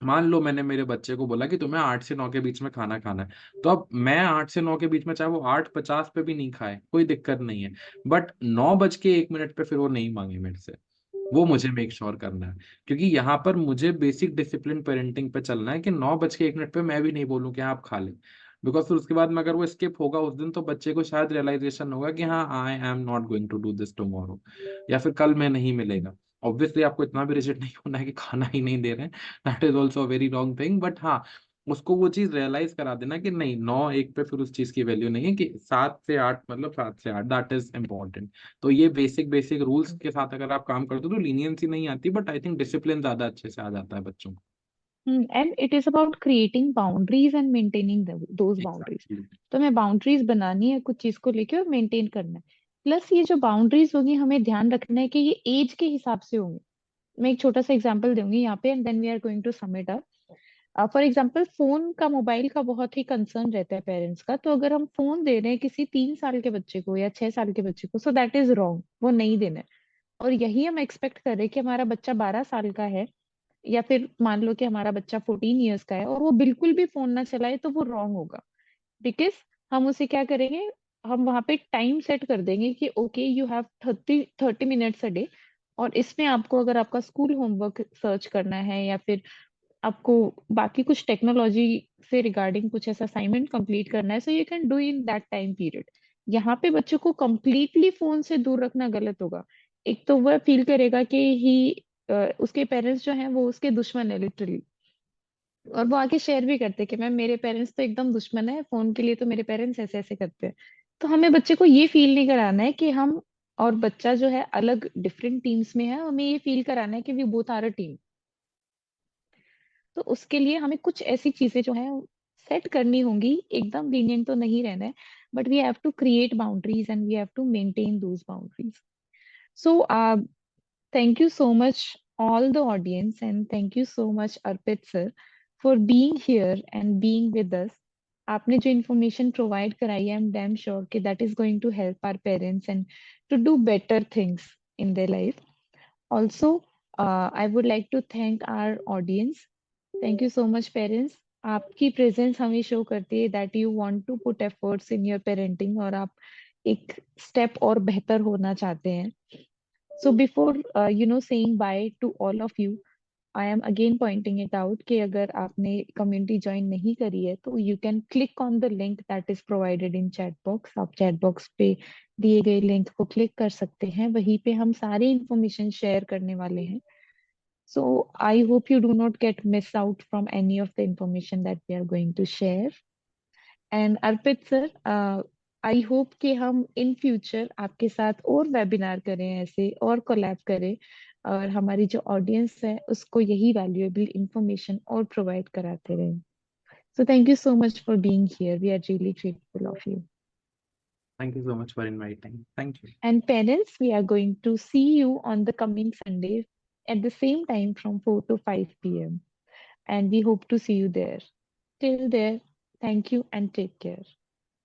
मान लो मैंने मेरे बच्चे को बोला कि तुम्हें 8 से 9 के बीच में खाना खाना है, तो अब मैं 8 से 9 के बीच में चाहे वो 8:50 पे भी नहीं खाए कोई दिक्कत नहीं है, बट 9:01 पे फिर वो नहीं मांगे मेरे से, वो मुझे मेक श्योर करना है। क्योंकि यहाँ पर मुझे बेसिक डिसिप्लिन पेरेंटिंग पे चलना है कि 9:01 पे मैं भी नहीं बोलूँ कि हाँ, आप खा ले। बिकॉज फिर उसके बाद में अगर वो स्किप होगा उस दिन तो बच्चे को शायद रियलाइजेशन होगा कि हाँ I am not going to do this tomorrow, या फिर कल मैं नहीं मिलेगा। ऑब्वियसली आपको इतना भी रिजिड नहीं होना है कि खाना ही नहीं दे रहे हैं, that is also very wrong thing, but हाँ उसको वो चीज रियलाइज करा देना कि नहीं 9:01 पे फिर उस चीज की वैल्यू नहीं है, कि 7 से 8 मतलब 7 से 8, दैट इज इम्पोर्टेंट। तो ये बेसिक बेसिक रूल्स के साथ अगर आप काम करते हो तो लीनियंसी नहीं आती, बट आई थिंक डिसिप्लिन ज्यादा अच्छे से आ जाता है बच्चों को। And it is about creating boundaries and maintaining those boundaries. Exactly. तो हमें बाउंड्रीज बनानी है कुछ चीज को लेके और मेंटेन करना है. प्लस ये जो बाउंड्रीज होगी हमें ध्यान रखना है कि ये एज के हिसाब से होंगी. मैं एक छोटा सा एग्जांपल दूंगी यहाँ पे and then we are going to sum it up. For example phone का, मोबाइल का बहुत ही कंसर्न रहता है पेरेंट्स का, तो अगर हम फोन दे रहे हैं किसी 3 साल के बच्चे को या 6 साल के बच्चे को, सो दैट इज रॉन्ग, वो नहीं देना है। और यही हम एक्सपेक्ट कर रहे हैं कि हमारा बच्चा 12 साल का है, या फिर मान लो कि हमारा बच्चा 14 ईयर्स का है और वो बिल्कुल भी फोन ना चलाए, तो वो रॉन्ग होगा। बिकॉज हम उसे क्या करेंगे, हम वहां पे टाइम सेट कर देंगे कि okay you have 30 minutes a day, और इसमें आपको अगर आपका स्कूल होमवर्क सर्च करना है, या फिर आपको बाकी कुछ टेक्नोलॉजी से रिगार्डिंग कुछ ऐसा असाइनमेंट कंप्लीट करना है, so you can do in that time period. यहाँ पे बच्चों को कंप्लीटली फोन से दूर रखना गलत होगा। एक तो वह फील करेगा कि ही उसके पेरेंट्स जो हैं वो उसके दुश्मन है लिटरली, और वो आके शेयर भी करते हैं कि मैम मेरे पेरेंट्स तो एकदम दुश्मन है फोन के लिए, तो मेरे पेरेंट्स ऐसे ऐसे करते हैं। तो हमें बच्चे को ये फील नहीं कराना है कि हम और बच्चा जो है अलग डिफरेंट टीम्स में है, हमें ये फील कराना है कि we both are a team. तो उसके लिए हमें कुछ ऐसी चीजें जो है सेट करनी होंगी, एकदम लीनियंट तो नहीं रहना है, but we have to create boundaries and we have to maintain those boundaries. So thank you so much, all the audience, and thank you so much, Arpit sir, for being here and being with us. आपने जो information provide कराई है, I'm damn sure कि that is going to help our parents and to do better things in their life. Also, I would like to thank our audience. Thank you so much, parents. आपकी presence हमें show करती है that you want to put efforts in your parenting, और आप एक step और बेहतर होना चाहते हैं। So before saying bye to all of you, I am again pointing it out कि अगर आपने community join नहीं करी है, तो you can click on the link that is provided in chat box. आप chat box पे दिए गए लिंक को क्लिक कर सकते हैं, वहीं पे हम सारी इंफॉर्मेशन शेयर करने वाले हैं। So I hope you do not get miss out from any of the information that we are going to share. And Arpit sir, I hope कि हम इन फ्यूचर आपके साथ और वेबिनार करें ऐसे, और कोलैब करें, और हमारी जो ऑडियंस है उसको यही वैल्यूएबल इंफॉर्मेशन और प्रोवाइड कराते रहें। So thank you so much for being here, we are really grateful of you. Thank you so much for inviting. Thank you. And parents, we are going to see you on the coming Sunday at the same time from 4 to 5 p.m. and we hope to see you there. Till there, thank you and take care.